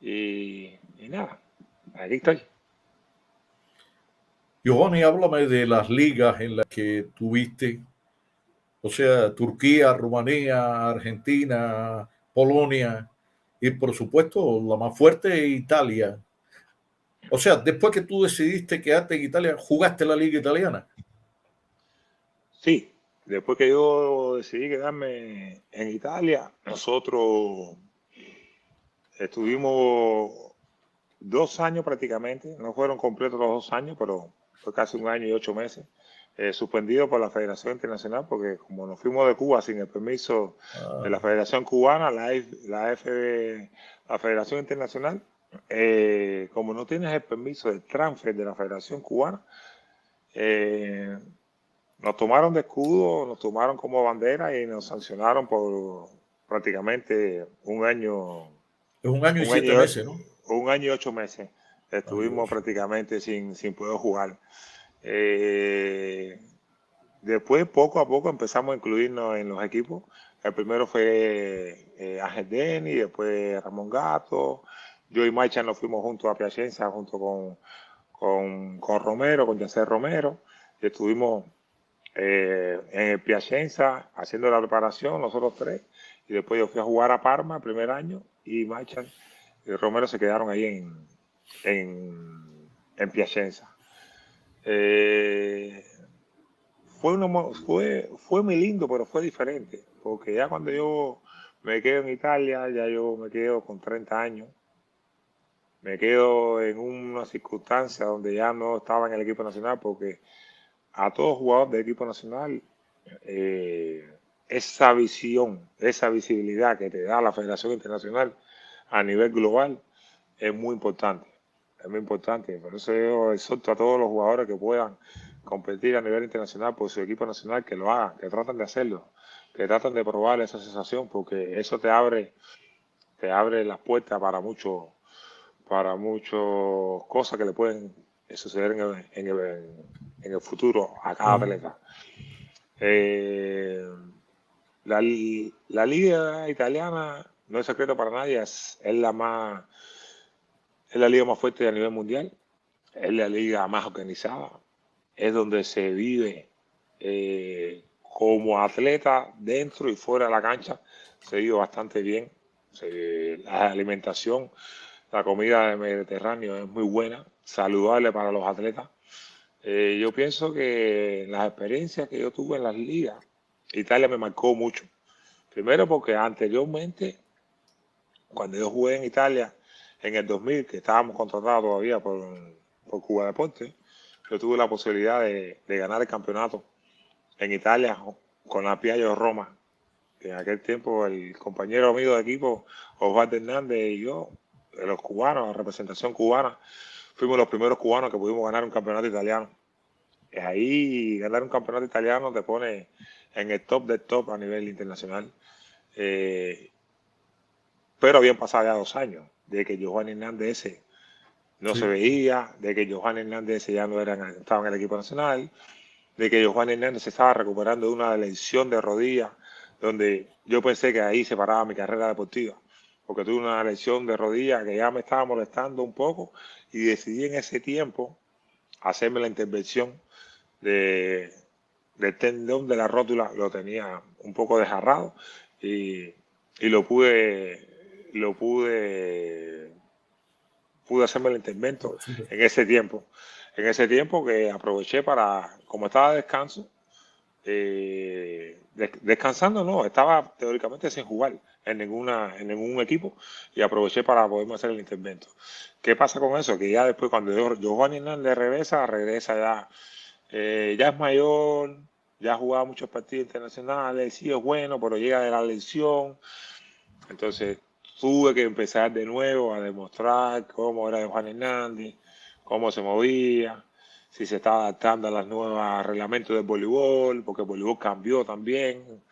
y nada, aquí estoy. Giovanni, háblame de las ligas en las que tuviste, o sea, Turquía, Rumanía, Argentina, Polonia y por supuesto la más fuerte, Italia. O sea, después que tú decidiste quedarte en Italia, ¿jugaste la liga italiana? Sí, después que yo decidí quedarme en Italia, nosotros estuvimos 2 años prácticamente, no fueron completos los 2 años, pero fue casi 1 año y 8 meses, suspendido por la Federación Internacional, porque como nos fuimos de Cuba sin el permiso de la Federación Cubana, la Federación Internacional, como no tienes el permiso del transfer de la Federación Cubana, nos tomaron de escudo, nos tomaron como bandera y nos sancionaron por prácticamente 1 año. Es 1 año y 7 meses, ¿no? 1 año y 8 meses. Estuvimos prácticamente sin poder jugar. Después, poco a poco, empezamos a incluirnos en los equipos. El primero fue Ángel Deni, después Ramón Gato. Yo y Maicha nos fuimos juntos a Piacenza, junto con Romero, con Yacer Romero. Y estuvimos en el Piacenza haciendo la preparación, nosotros 3. Y después yo fui a jugar a Parma el primer año y Maicha y Romero se quedaron ahí en Piacenza. Fue muy lindo, pero fue diferente, porque ya cuando yo me quedo en Italia, ya yo me quedo con 30 años, me quedo en una circunstancia donde ya no estaba en el equipo nacional, porque a todo jugador del equipo nacional, esa visión, esa visibilidad que te da la Federación Internacional a nivel global es muy importante. Es muy importante. Por eso yo exhorto a todos los jugadores que puedan competir a nivel internacional por su equipo nacional, que lo hagan, que traten de hacerlo, que traten de probar esa sensación, porque eso te abre las puertas para muchas cosas que le pueden suceder en el futuro a cada atleta. La liga italiana, no es secreto para nadie, es la liga más fuerte a nivel mundial, es la liga más organizada, es donde se vive como atleta dentro y fuera de la cancha, se vive bastante bien, La alimentación, la comida del Mediterráneo es muy buena, saludable para los atletas. Yo pienso que las experiencias que yo tuve en las ligas, Italia me marcó mucho. Primero porque anteriormente, cuando yo jugué en Italia, en el 2000, que estábamos contratados todavía por Cuba Deportes, yo tuve la posibilidad de ganar el campeonato en Italia con la Piaggio Roma. Que en aquel tiempo el compañero amigo de equipo, Osvaldo Hernández y yo, de los cubanos, la representación cubana, fuimos los primeros cubanos que pudimos ganar un campeonato italiano. Y ahí ganar un campeonato italiano te pone en el top del top a nivel internacional. Pero habían pasado ya 2 años de que Giovanni Hernández no se veía, de que Giovanni Hernández ya no estaba en el equipo nacional, de que Giovanni Hernández se estaba recuperando de una lesión de rodilla, donde yo pensé que ahí se paraba mi carrera deportiva, porque tuve una lesión de rodilla que ya me estaba molestando un poco y decidí en ese tiempo hacerme la intervención del tendón de la rótula. Lo tenía un poco desgarrado y pude hacerme el intervento en ese tiempo. En ese tiempo que aproveché para, como estaba de descanso, descansando no, estaba teóricamente sin jugar en ningún equipo y aproveché para poderme hacer el intervento. ¿Qué pasa con eso? Que ya después cuando Giovanni Hernández regresa ya es mayor, ya ha jugado muchos partidos internacionales, sí es bueno, pero llega de la lesión. Entonces tuve que empezar de nuevo a demostrar cómo era Giovanni Hernández, cómo se movía, si se estaba adaptando a los nuevos reglamentos del voleibol, porque el voleibol cambió también,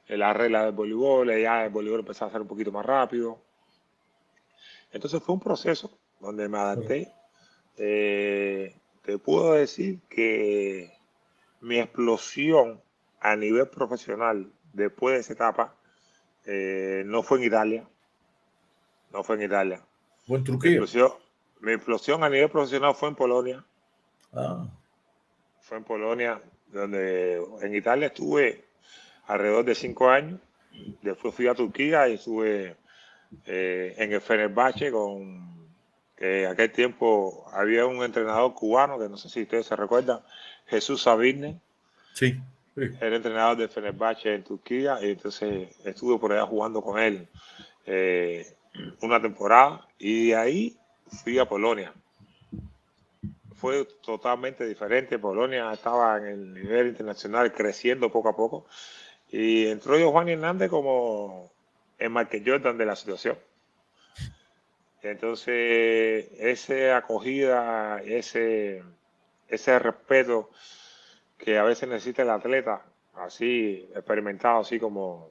la regla del voleibol, ya el voleibol empezó a ser un poquito más rápido. Entonces fue un proceso donde me adapté. Te puedo decir que mi explosión a nivel profesional después de esa etapa no fue en Italia. No fue en Italia. ¿O en Turquía? Mi explosión a nivel profesional fue en Polonia. Ah. Fue en Polonia, donde en Italia estuve alrededor de 5 años. Después fui a Turquía y estuve en el Fenerbahce que en aquel tiempo había un entrenador cubano, que no sé si ustedes se recuerdan, Jesús Sabirne. Sí. Era entrenador de Fenerbahce en Turquía y entonces estuve por allá jugando con él una temporada y de ahí fui a Polonia. Fue totalmente diferente. Polonia estaba en el nivel internacional creciendo poco a poco y entró Giovanni Hernández como el Michael Jordan de la situación. Entonces esa acogida, ese respeto que a veces necesita el atleta, así experimentado, así como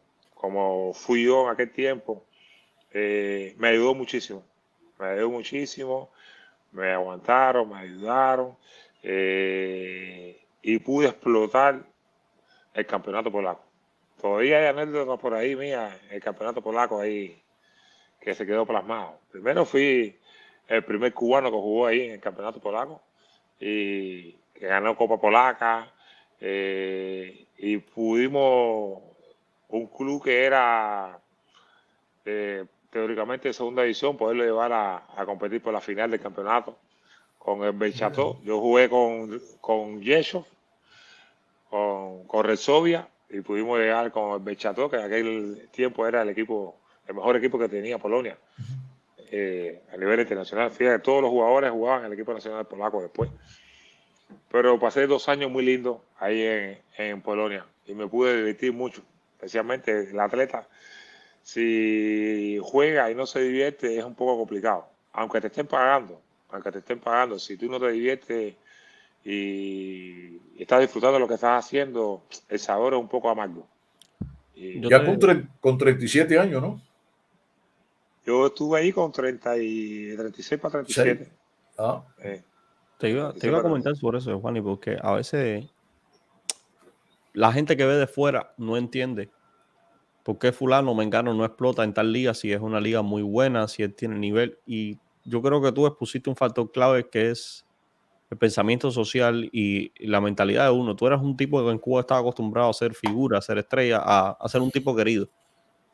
fui yo en aquel tiempo, me ayudó muchísimo. Me aguantaron, me ayudaron y pude explotar el campeonato polaco. Todavía hay anécdotas por ahí mía, el campeonato polaco ahí que se quedó plasmado. Primero fui el primer cubano que jugó ahí en el campeonato polaco y que ganó Copa Polaca y pudimos, un club que era teóricamente de segunda división, poderlo llevar a competir por la final del campeonato con el Belcható. Yo jugué con Yeshov, con Resovia y pudimos llegar con el Belcható, que en aquel tiempo era el mejor equipo que tenía Polonia a nivel internacional. Fíjate, todos los jugadores jugaban en el equipo nacional polaco después. Pero pasé 2 años muy lindos ahí en Polonia y me pude divertir mucho, especialmente el atleta. Si juega y no se divierte es un poco complicado, aunque te estén pagando, si tú no te diviertes y estás disfrutando de lo que estás haciendo, el sabor es un poco amargo. Ya con 37 años, ¿no? Yo estuve ahí con 36 para 37. Sí. Ah. Te iba a comentar sobre eso, Juani, porque a veces la gente que ve de fuera no entiende por qué fulano mengano no explota en tal liga, si es una liga muy buena, si él tiene nivel. Y yo creo que tú expusiste un factor clave que es el pensamiento social y la mentalidad de uno. Tú eras un tipo que en Cuba estaba acostumbrado a ser figura, a ser estrella, a ser un tipo querido.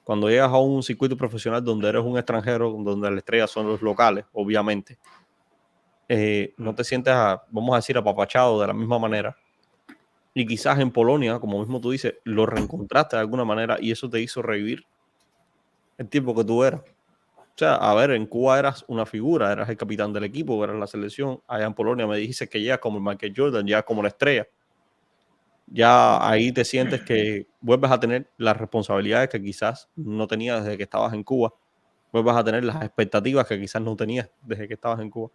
cuando llegas a un circuito profesional donde eres un extranjero, donde la estrella son los locales, obviamente, no te sientes, vamos a decir, apapachado de la misma manera. Y quizás en Polonia, como mismo tú dices, lo reencontraste de alguna manera y eso te hizo revivir el tiempo que tú eras. O sea, a ver, en Cuba eras una figura, eras el capitán del equipo, eras la selección. Allá en Polonia me dijiste que llegas como el Michael Jordan, ya como la estrella. Ya ahí te sientes que vuelves a tener las responsabilidades que quizás no tenías desde que estabas en Cuba. Vuelves a tener las expectativas que quizás no tenías desde que estabas en Cuba.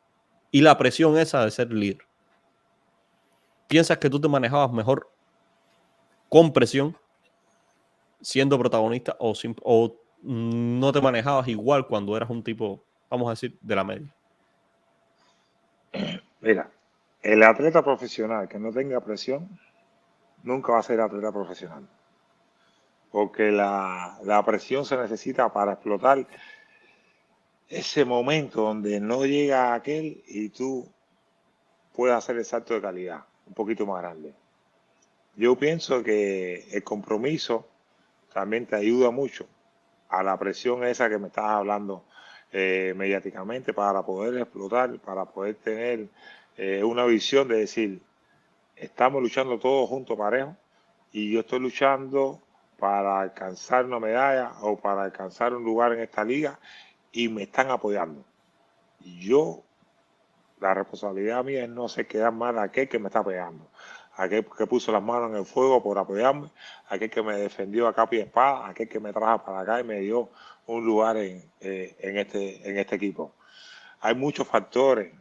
Y la presión esa de ser líder. ¿Piensas que tú te manejabas mejor con presión, siendo protagonista, o no te manejabas igual cuando eras un tipo, vamos a decir, de la media? Mira, el atleta profesional que no tenga presión nunca va a ser atleta profesional. Porque la presión se necesita para explotar ese momento donde no llega aquel y tú puedes hacer el salto de calidad un poquito más grande. Yo pienso que el compromiso también te ayuda mucho a la presión esa que me estás hablando mediáticamente para poder explotar, para poder tener una visión de decir, estamos luchando todos juntos parejo y yo estoy luchando para alcanzar una medalla o para alcanzar un lugar en esta liga y me están apoyando. Yo, la responsabilidad mía es no hacer quedar mal a aquel que me está apoyando, aquel que puso las manos en el fuego por apoyarme, aquel que me defendió a capa y espada, aquel que me trajo para acá y me dio un lugar en este equipo. Hay muchos factores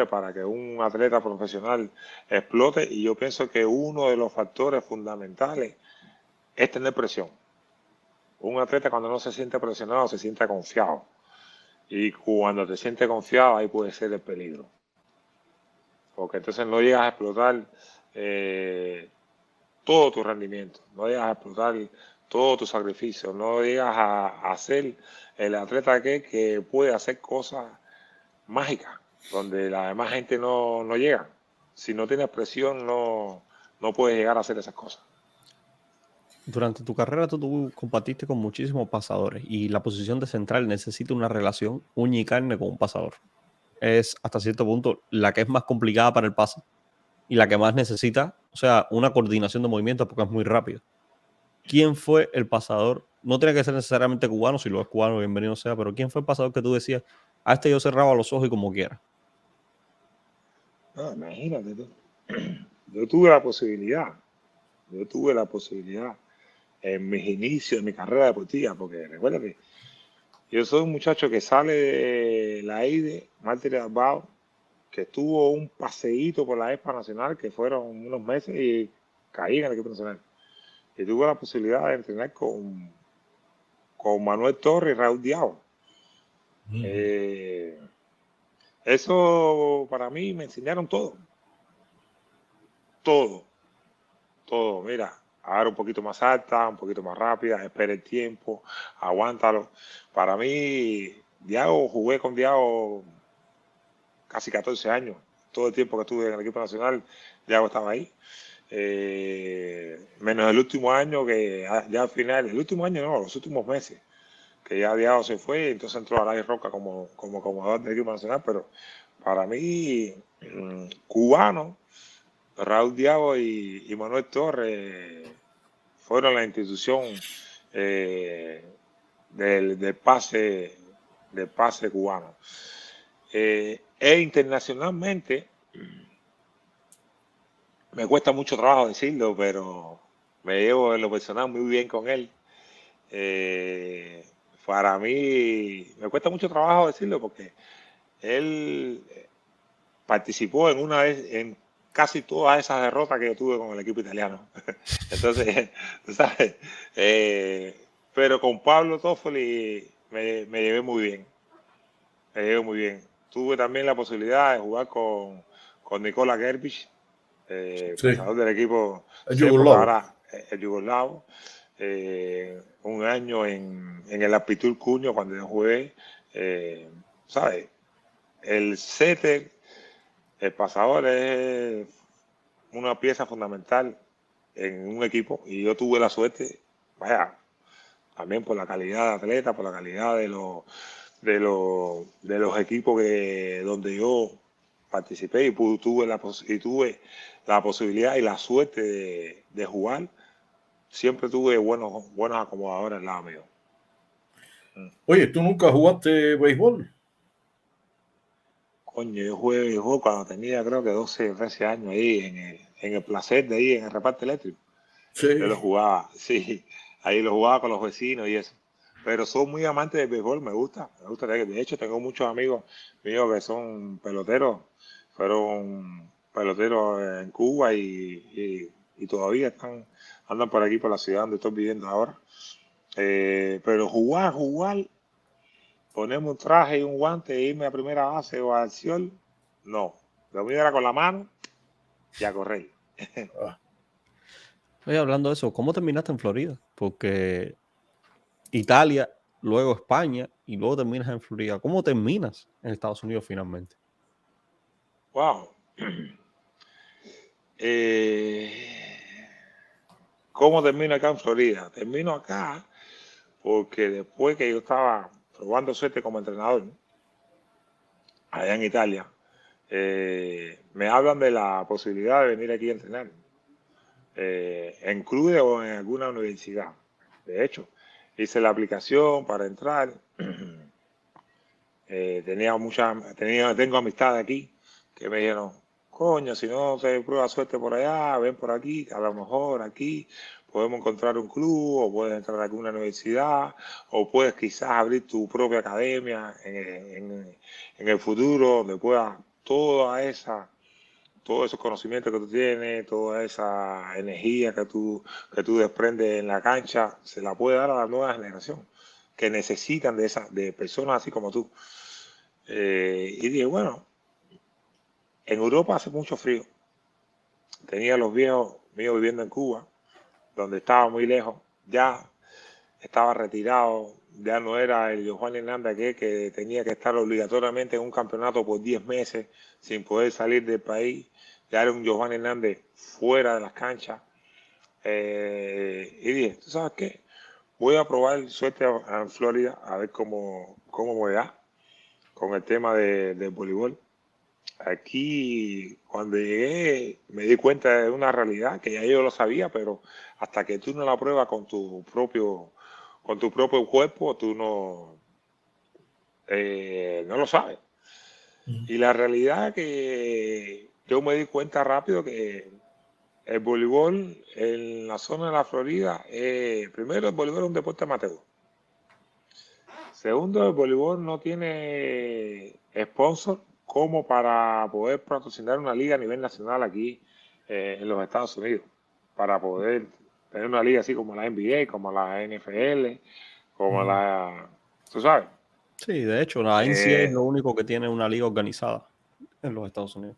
para que un atleta profesional explote y yo pienso que uno de los factores fundamentales es tener presión. Un atleta cuando no se siente presionado se siente confiado y cuando te sientes confiado ahí puede ser el peligro. Porque entonces no llegas a explotar todo tu rendimiento, no llegas a explotar todo tu sacrificio, no llegas a ser el atleta que puede hacer cosas mágicas, donde la demás gente no llega. Si no tienes presión, no puedes llegar a hacer esas cosas. Durante tu carrera tú compartiste con muchísimos pasadores y la posición de central necesita una relación uña y carne con un pasador. Es hasta cierto punto la que es más complicada para el pase y la que más necesita, o sea, una coordinación de movimientos porque es muy rápido. ¿Quién fue el pasador? No tiene que ser necesariamente cubano, si lo es cubano, bienvenido sea, pero ¿quién fue el pasador que tú decías, a este yo cerraba los ojos y como quiera? No, imagínate tú. Yo tuve la posibilidad en mis inicios de mi carrera deportiva, porque recuerda que yo soy un muchacho que sale de la IDE, Mártir de Albao, que tuvo un paseíto por la ESPA Nacional, que fueron unos meses y caí en el equipo nacional. Y tuve la posibilidad de entrenar con Manuel Torres y Raúl Diao. Eso para mí me enseñaron todo. Todo. Mira, ahora un poquito más alta, un poquito más rápida, espera el tiempo, aguántalo. Para mí, jugué con Diao casi 14 años. Todo el tiempo que estuve en el equipo nacional, Diao estaba ahí. Menos el último año, que ya al final, el último año no, los últimos meses, que ya Diao se fue, entonces entró Alain Roca como acomodador del equipo nacional, pero para mí, cubano, Raúl Diao y Manuel Torres fueron la institución del pase cubano. E internacionalmente, me cuesta mucho trabajo decirlo, pero me llevo en lo personal muy bien con él. Para mí, me cuesta mucho trabajo decirlo porque él participó en casi todas esas derrotas que yo tuve con el equipo italiano. Entonces, tú sabes, pero con Pablo Toffoli me llevé muy bien. Tuve también la posibilidad de jugar con Nikola Gerbic, pasador del equipo serbio, ahora el yugoslavo. Un año en el Apitur Cuño cuando yo jugué, ¿sabes? El setter, el pasador es una pieza fundamental en un equipo y yo tuve la suerte, también por la calidad de atleta, por la calidad de los equipos donde yo participé y tuve la posibilidad y la suerte de jugar. Siempre tuve buenos acomodadores al lado mío. Oye, ¿tú nunca jugaste béisbol? Coño, yo jugué béisbol cuando tenía creo que 12 o 13 años ahí en el Placer de ahí, en el reparto eléctrico. Sí. Yo lo jugaba, sí, ahí lo jugaba con los vecinos y eso. Pero soy muy amante del béisbol, me gusta. De hecho, tengo muchos amigos míos que son peloteros, fueron peloteros en Cuba y todavía andan por aquí, por la ciudad donde estoy viviendo ahora. Pero jugar, ponerme un traje y un guante e irme a primera base o a acción, no. Lo mío era con la mano y a correr. Oye, hablando de eso, ¿cómo terminaste en Florida? Porque Italia, luego España y luego terminas en Florida. ¿Cómo terminas en Estados Unidos finalmente? Wow. ¿Cómo termino acá en Florida? Termino acá porque después que yo estaba probando suerte como entrenador allá en Italia, me hablan de la posibilidad de venir aquí a entrenar en clubes o en alguna universidad. De hecho, hice la aplicación para entrar. Tengo amistades aquí que me dijeron, coño, si no te pruebas suerte por allá, ven por aquí, a lo mejor aquí podemos encontrar un club o puedes entrar a alguna universidad o puedes quizás abrir tu propia academia en el futuro donde puedas todos esos conocimientos que tú tienes, toda esa energía que tú desprendes en la cancha, se la puede dar a la nueva generación que necesitan de personas así como tú. Y dije, bueno, en Europa hace mucho frío. Tenía los viejos míos viviendo en Cuba, donde estaba muy lejos. Ya estaba retirado, ya no era el Juan Hernández que tenía que estar obligatoriamente en un campeonato por 10 meses sin poder salir del país. Ya era un Juan Hernández fuera de las canchas. Y dije, ¿tú sabes qué? Voy a probar suerte en Florida a ver cómo me va con el tema del voleibol. Aquí, cuando llegué, me di cuenta de una realidad que ya yo lo sabía, pero hasta que tú no la pruebas con tu propio cuerpo, tú no lo sabes. Y la realidad que yo me di cuenta rápido que el voleibol en la zona de la Florida, primero, el voleibol es un deporte amateur. Segundo, el voleibol no tiene sponsor como para poder patrocinar una liga a nivel nacional aquí en los Estados Unidos. Para poder tener una liga así como la NBA, como la NFL, como ¿tú sabes? Sí, de hecho, la NCAA es lo único que tiene una liga organizada en los Estados Unidos.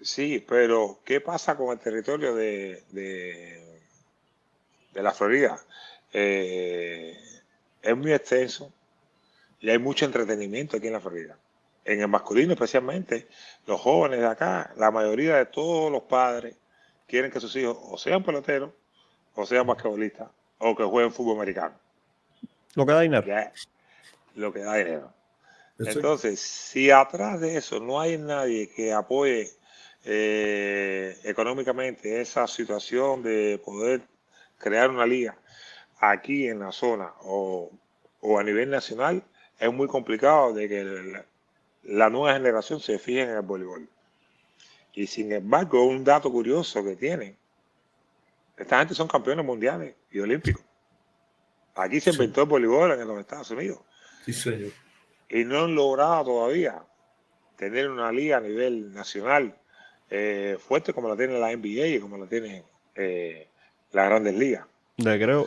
Sí, pero ¿qué pasa con el territorio de la Florida? Es muy extenso y hay mucho entretenimiento aquí en la Florida. En el masculino especialmente, los jóvenes de acá, la mayoría de todos los padres quieren que sus hijos o sean peloteros, o sean basquetbolistas, o que jueguen fútbol americano. Lo que da dinero. Ya, lo que da dinero. Exacto. Entonces, si atrás de eso no hay nadie que apoye económicamente esa situación de poder crear una liga aquí en la zona o a nivel nacional, es muy complicado de que la nueva generación se fije en el voleibol. Y sin embargo, un dato curioso que tienen, esta gente son campeones mundiales y olímpicos. Aquí se inventó el voleibol en los Estados Unidos. Sí, señor. Y no han logrado todavía tener una liga a nivel nacional fuerte como la tiene la NBA y como la tienen las grandes ligas.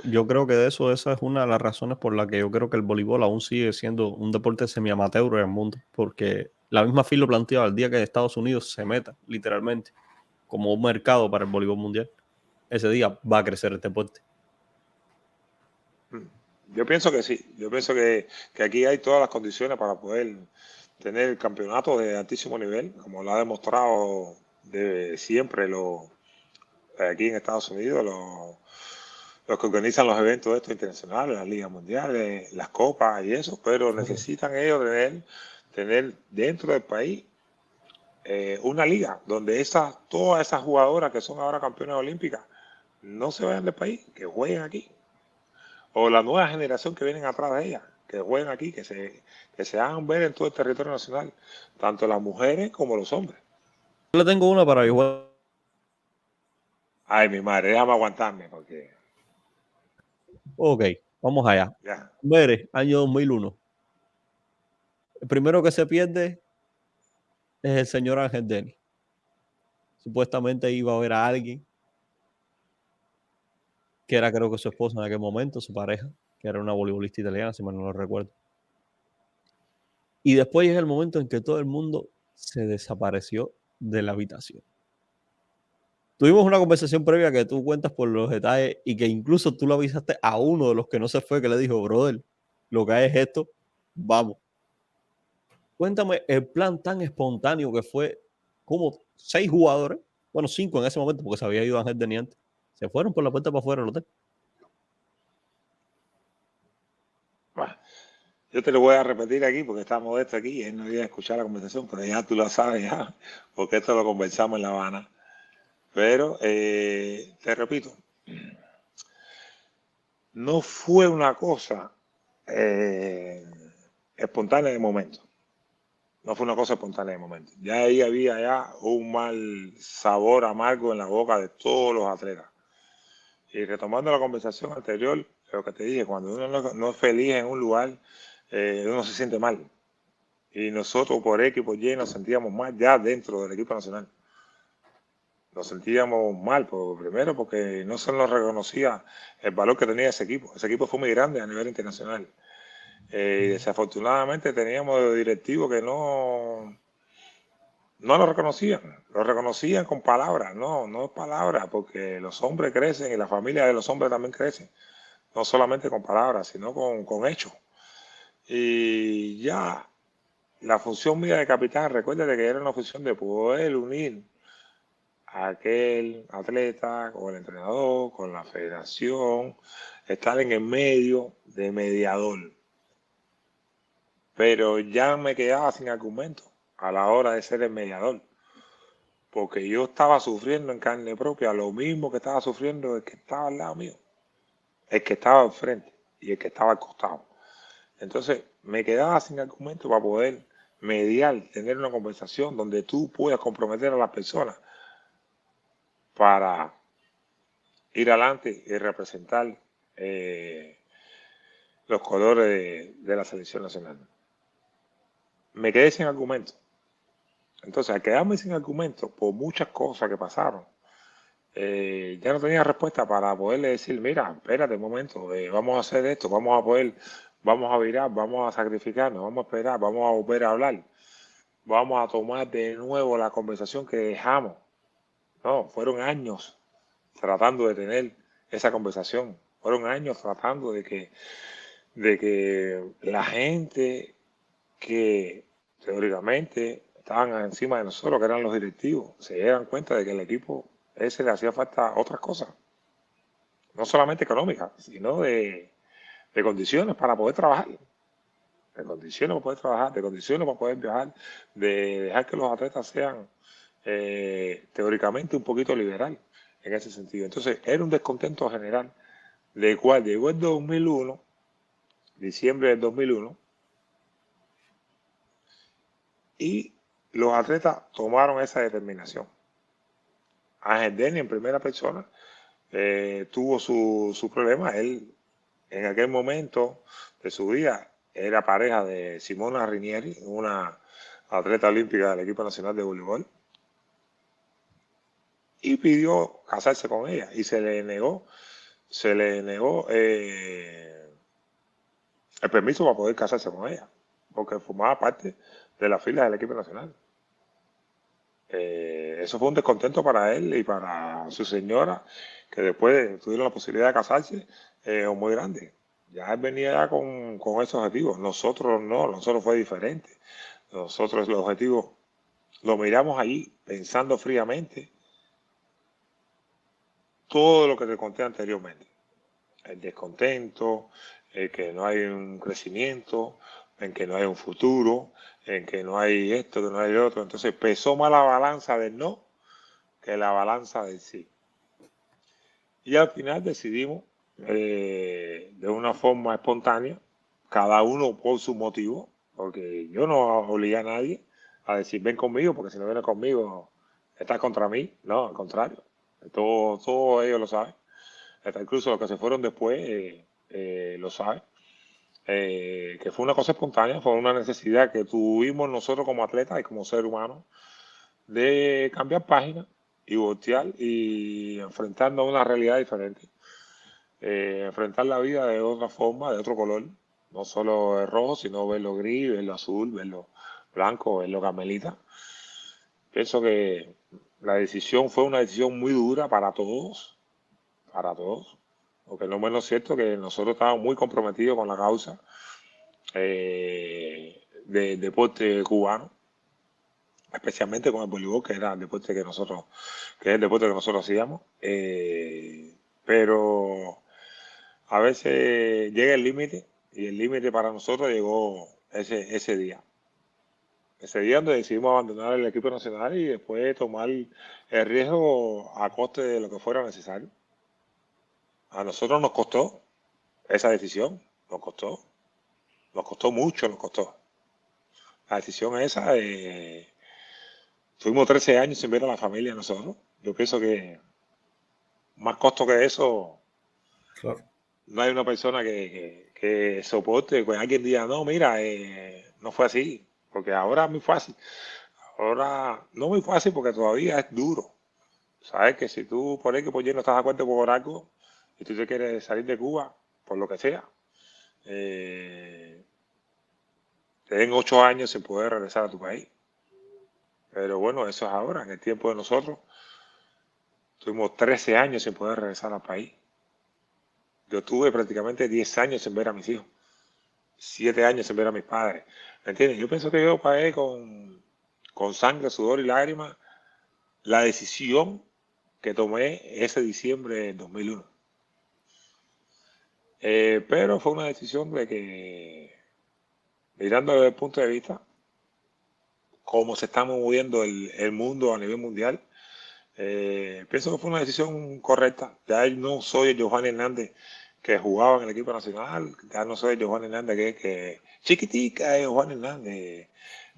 Yo creo que esa es una de las razones por las que yo creo que el voleibol aún sigue siendo un deporte semi-amateur en el mundo, porque la misma FIA lo planteaba el día que Estados Unidos se meta, literalmente, como un mercado para el voleibol mundial. Ese día va a crecer el deporte. Yo pienso que sí. Yo pienso que aquí hay todas las condiciones para poder tener campeonatos de altísimo nivel, como lo ha demostrado de siempre aquí en Estados Unidos los que organizan los eventos estos internacionales, las ligas mundiales, las copas y eso, pero necesitan ellos tener dentro del país una liga donde todas esas jugadoras que son ahora campeonas olímpicas no se vayan del país, que jueguen aquí. O la nueva generación que vienen atrás de ellas, que jueguen aquí, que se hagan ver en todo el territorio nacional, tanto las mujeres como los hombres. Yo le tengo una para igual. Ay, mi madre, déjame aguantarme porque Ok, vamos allá. ya. Mujeres, año 2001. El primero que se pierde es el señor Ángel Denny. Supuestamente iba a ver a alguien que era, creo que su esposa en aquel momento, su pareja, que era una voleibolista italiana, si mal no lo recuerdo. Y después llega el momento en que todo el mundo se desapareció de la habitación. Tuvimos una conversación previa que tú cuentas por los detalles y que incluso tú lo avisaste a uno de los que no se fue, que le dijo, brother, lo que hay es esto, vamos. Cuéntame el plan tan espontáneo que fue, como 6 jugadores, bueno, 5 en ese momento, porque se había ido Ángel Denny antes, se fueron por la puerta para afuera del hotel. Bueno, yo te lo voy a repetir aquí porque está Modesto aquí y él no iba a escuchar la conversación, pero ya tú lo sabes ya, porque esto lo conversamos en La Habana. Pero te repito, no fue una cosa espontánea de momento. No fue una cosa espontánea de momento. Ya ahí había ya un mal sabor amargo en la boca de todos los atletas. Y retomando la conversación anterior, lo que te dije, cuando uno no es feliz en un lugar, uno se siente mal. Y nosotros por X, por Y, nos sentíamos mal ya dentro del equipo nacional. Nos sentíamos mal, primero porque no se nos reconocía el valor que tenía ese equipo. Ese equipo fue muy grande a nivel internacional. Y desafortunadamente teníamos directivos que no lo reconocían con palabras, no es palabras, porque los hombres crecen y la familia de los hombres también crece, no solamente con palabras, sino con hechos. Y ya la función mía de capitán, recuérdate que era una función de poder unir a aquel atleta con el entrenador, con la federación, estar en el medio de mediador. Pero ya me quedaba sin argumento a la hora de ser el mediador, porque yo estaba sufriendo en carne propia lo mismo que estaba sufriendo el que estaba al lado mío, el que estaba al frente y el que estaba al costado. Entonces me quedaba sin argumento para poder mediar, tener una conversación donde tú puedas comprometer a las personas para ir adelante y representar los colores de la selección nacional. Me quedé sin argumento. Entonces, al quedarme sin argumento por muchas cosas que pasaron, ya no tenía respuesta para poderle decir, mira, espérate un momento, vamos a hacer esto, vamos a virar, vamos a sacrificarnos, vamos a esperar, vamos a volver a hablar, vamos a tomar de nuevo la conversación que dejamos. No, fueron años tratando de tener esa conversación, fueron años tratando de que la gente que teóricamente estaban encima de nosotros, que eran los directivos, se dieran cuenta de que el equipo ese le hacía falta otras cosas, no solamente económicas, sino de condiciones para poder trabajar, de condiciones para poder trabajar, de condiciones para poder viajar, de dejar que los atletas sean teóricamente un poquito liberal en ese sentido. Entonces era un descontento general, del cual llegó el 2001, diciembre del 2001, y los atletas tomaron esa determinación. Ángel Denny en primera persona tuvo su problema. Él en aquel momento de su vida era pareja de Simona Rinieri, una atleta olímpica del equipo nacional de voleibol, y pidió casarse con ella y se le negó el permiso para poder casarse con ella, porque formaba parte de la fila del equipo nacional. Eso fue un descontento para él y para su señora, que después tuvieron la posibilidad de casarse, muy grande. Ya él venía ya con esos objetivos. Nosotros no, nosotros fue diferente. Nosotros los objetivos lo miramos allí pensando fríamente todo lo que te conté anteriormente. el descontento, el que no hay un crecimiento, en que no hay un futuro, en que no hay esto, que no hay lo otro. Entonces pesó más la balanza del no que la balanza del sí. Y al final decidimos, de una forma espontánea, cada uno por su motivo, porque yo no obligué a nadie a decir ven conmigo, porque si no viene conmigo estás contra mí. No, al contrario. Todo ellos lo saben. Hasta incluso los que se fueron después lo saben. Que fue una cosa espontánea, fue una necesidad que tuvimos nosotros como atletas y como seres humanos de cambiar página y voltear y enfrentarnos a una realidad diferente. Enfrentar la vida de otra forma, de otro color, no solo el rojo, sino verlo gris, verlo azul, verlo blanco, verlo carmelita. Pienso que la decisión fue una decisión muy dura para todos, porque no es menos cierto que nosotros estábamos muy comprometidos con la causa del deporte cubano, especialmente con el voleibol, que era el deporte que nosotros hacíamos. Pero a veces llega el límite, y el límite para nosotros llegó ese día. Ese día donde decidimos abandonar el equipo nacional y después tomar el riesgo a coste de lo que fuera necesario. A nosotros nos costó esa decisión, nos costó mucho, nos costó. La decisión esa, tuvimos 13 años sin ver a la familia nosotros. Yo pienso que más costo que eso, Claro. no hay una persona que soporte, que alguien diga, no, mira, no fue así, porque ahora es muy fácil. Ahora, no muy fácil porque todavía es duro. Sabes que si tú por X por Y no estás de acuerdo por algo y tú te quieres salir de Cuba, por lo que sea, te den 8 años sin poder regresar a tu país. Pero bueno, eso es ahora. En el tiempo de nosotros, tuvimos 13 años sin poder regresar al país. Yo tuve prácticamente 10 años sin ver a mis hijos, 7 años sin ver a mis padres. ¿Me entiendes? Yo pienso que yo pagué con sangre, sudor y lágrimas la decisión que tomé ese diciembre del 2001. Pero fue una decisión de que, mirando desde el punto de vista, cómo se está moviendo el mundo a nivel mundial, pienso que fue una decisión correcta. Ya no soy el Giovanni Hernández que jugaba en el equipo nacional, ya no soy el Giovanni Hernández que chiquitica es Giovanni Hernández.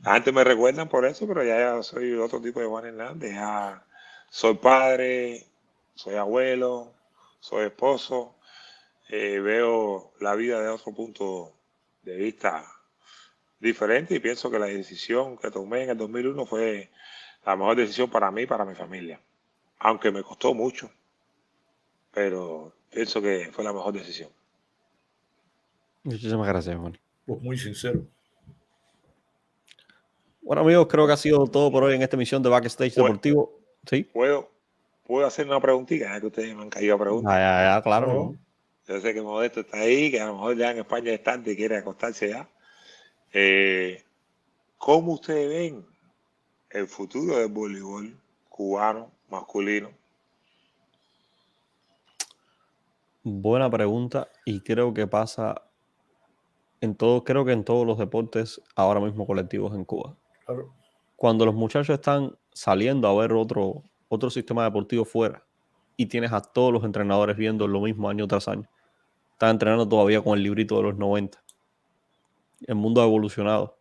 Antes me recuerdan por eso, pero ya soy otro tipo de Giovanni Hernández. Ya soy padre, soy abuelo, soy esposo, veo la vida de otro punto de vista diferente y pienso que la decisión que tomé en el 2001 fue la mejor decisión para mí y para mi familia. Aunque me costó mucho, pero pienso que fue la mejor decisión. Muchísimas gracias, Juan. Pues muy sincero. Bueno, amigos, creo que ha sido todo por hoy en esta emisión de Backstage Deportivo. ¿Sí? ¿Puedo hacer una preguntita? Ya que ustedes me han caído a preguntas. Ya, claro. No. Yo sé que Modesto está ahí, que a lo mejor ya en España es tarde y quiere acostarse ya. ¿Cómo ustedes ven el futuro del voleibol cubano masculino? Buena pregunta, y creo que pasa creo que en todos los deportes ahora mismo colectivos en Cuba. Claro. Cuando los muchachos están saliendo a ver otro sistema deportivo fuera y tienes a todos los entrenadores viendo lo mismo año tras año, están entrenando todavía con el librito de los 90. El mundo ha evolucionado.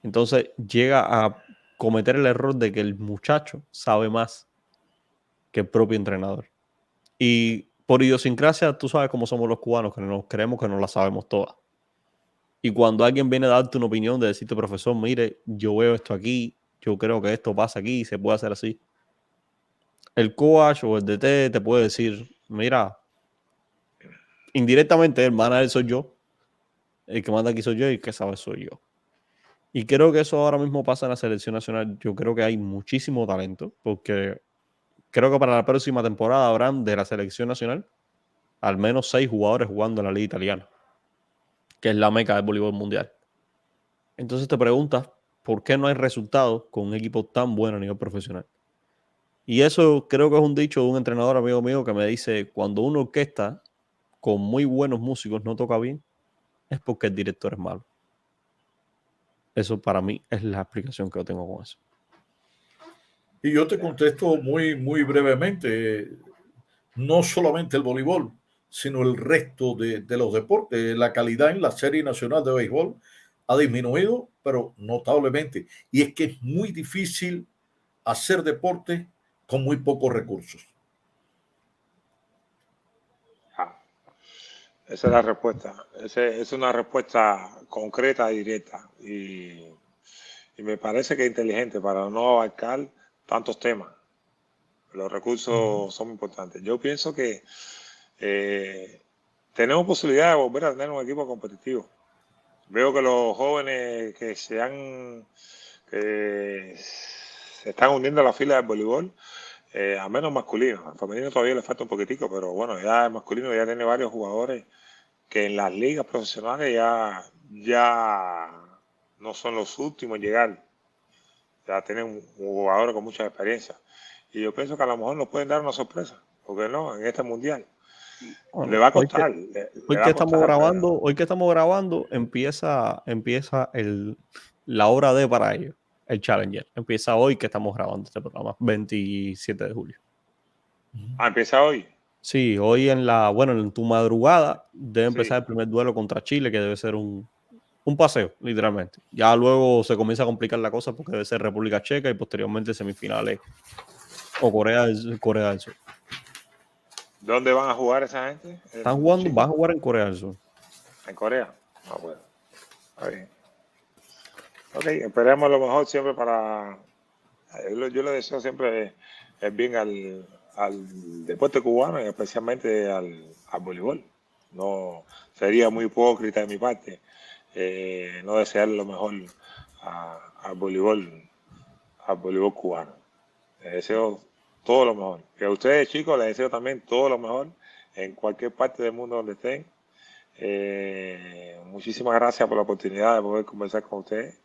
Entonces llega a cometer el error de que el muchacho sabe más que el propio entrenador. Y por idiosincrasia, tú sabes cómo somos los cubanos, que nos creemos que no la sabemos todas. Y cuando alguien viene a darte una opinión de decirte, profesor, mire, yo veo esto aquí, yo creo que esto pasa aquí, se puede hacer así. El coach o el DT te puede decir, mira, indirectamente el manager soy yo, el que manda aquí soy yo y el que sabe soy yo. Y creo que eso ahora mismo pasa en la selección nacional. Yo creo que hay muchísimo talento, porque creo que para la próxima temporada habrán de la selección nacional al menos 6 jugadores jugando en la liga italiana, que es la meca del voleibol mundial. Entonces te preguntas, ¿por qué no hay resultados con un equipo tan bueno a nivel profesional? Y eso creo que es un dicho de un entrenador amigo mío que me dice, cuando una orquesta con muy buenos músicos no toca bien, es porque el director es malo. Eso para mí es la explicación que yo tengo con eso. Y yo te contesto muy, muy brevemente. No solamente el voleibol, sino el resto de los deportes. La calidad en la Serie Nacional de Béisbol ha disminuido, pero notablemente. Y es que es muy difícil hacer deporte con muy pocos recursos. Esa es la respuesta. Es una respuesta concreta y directa. Y me parece que es inteligente para no abarcar tantos temas. Los recursos son importantes. Yo pienso que tenemos posibilidad de volver a tener un equipo competitivo. Veo que los jóvenes que se están uniendo a la fila del voleibol, al menos masculino. Al femenino todavía le falta un poquitico, pero bueno, ya el masculino ya tiene varios jugadores que en las ligas profesionales ya no son los últimos en llegar. Ya tienen jugadores con mucha experiencia. Y yo pienso que a lo mejor nos pueden dar una sorpresa. ¿Por qué no? En este mundial. Bueno, le va a costar. Hoy que estamos grabando, empieza la hora D para ellos, el Challenger. Empieza hoy que estamos grabando este programa, 27 de julio. ¿Empieza hoy? Sí, hoy en tu madrugada debe empezar el primer duelo contra Chile, que debe ser un paseo, literalmente. Ya luego se comienza a complicar la cosa porque debe ser República Checa y posteriormente semifinales o Corea del Sur. ¿Dónde van a jugar esa gente? Van a jugar en Corea del Sur. ¿En Corea? Bueno. Está bien. Ok, esperemos lo mejor siempre para... Yo le deseo siempre el bien al deporte cubano y especialmente al voleibol. No sería muy hipócrita de mi parte no desear lo mejor al voleibol cubano. Les deseo todo lo mejor. Y a ustedes, chicos, les deseo también todo lo mejor en cualquier parte del mundo donde estén. Muchísimas gracias por la oportunidad de poder conversar con ustedes.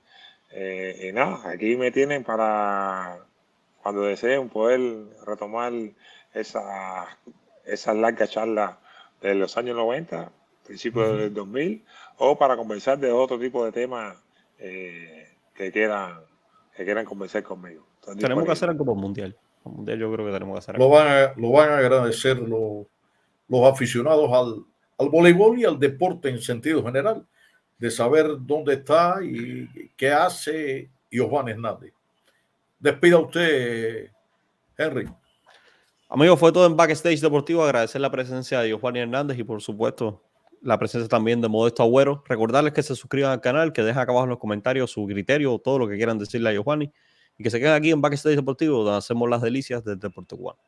Y nada, aquí me tienen para cuando deseen poder retomar esas largas charlas de los años 90, principios del 2000, o para conversar de otro tipo de temas que quieran conversar conmigo. Entonces, tenemos que hacer algo por Mundial. Por Mundial yo creo que tenemos que hacer algo. Lo van a agradecer los aficionados al voleibol y al deporte en sentido general, de saber dónde está y qué hace Giovanni Hernández. Despida usted, Henry. Amigos, fue todo en Backstage Deportivo. Agradecer la presencia de Giovanni Hernández y por supuesto la presencia también de Modesto Agüero. Recordarles que se suscriban al canal, que dejen acá abajo en los comentarios su criterio, todo lo que quieran decirle a Giovanni y que se queden aquí en Backstage Deportivo donde hacemos las delicias del deporte cubano.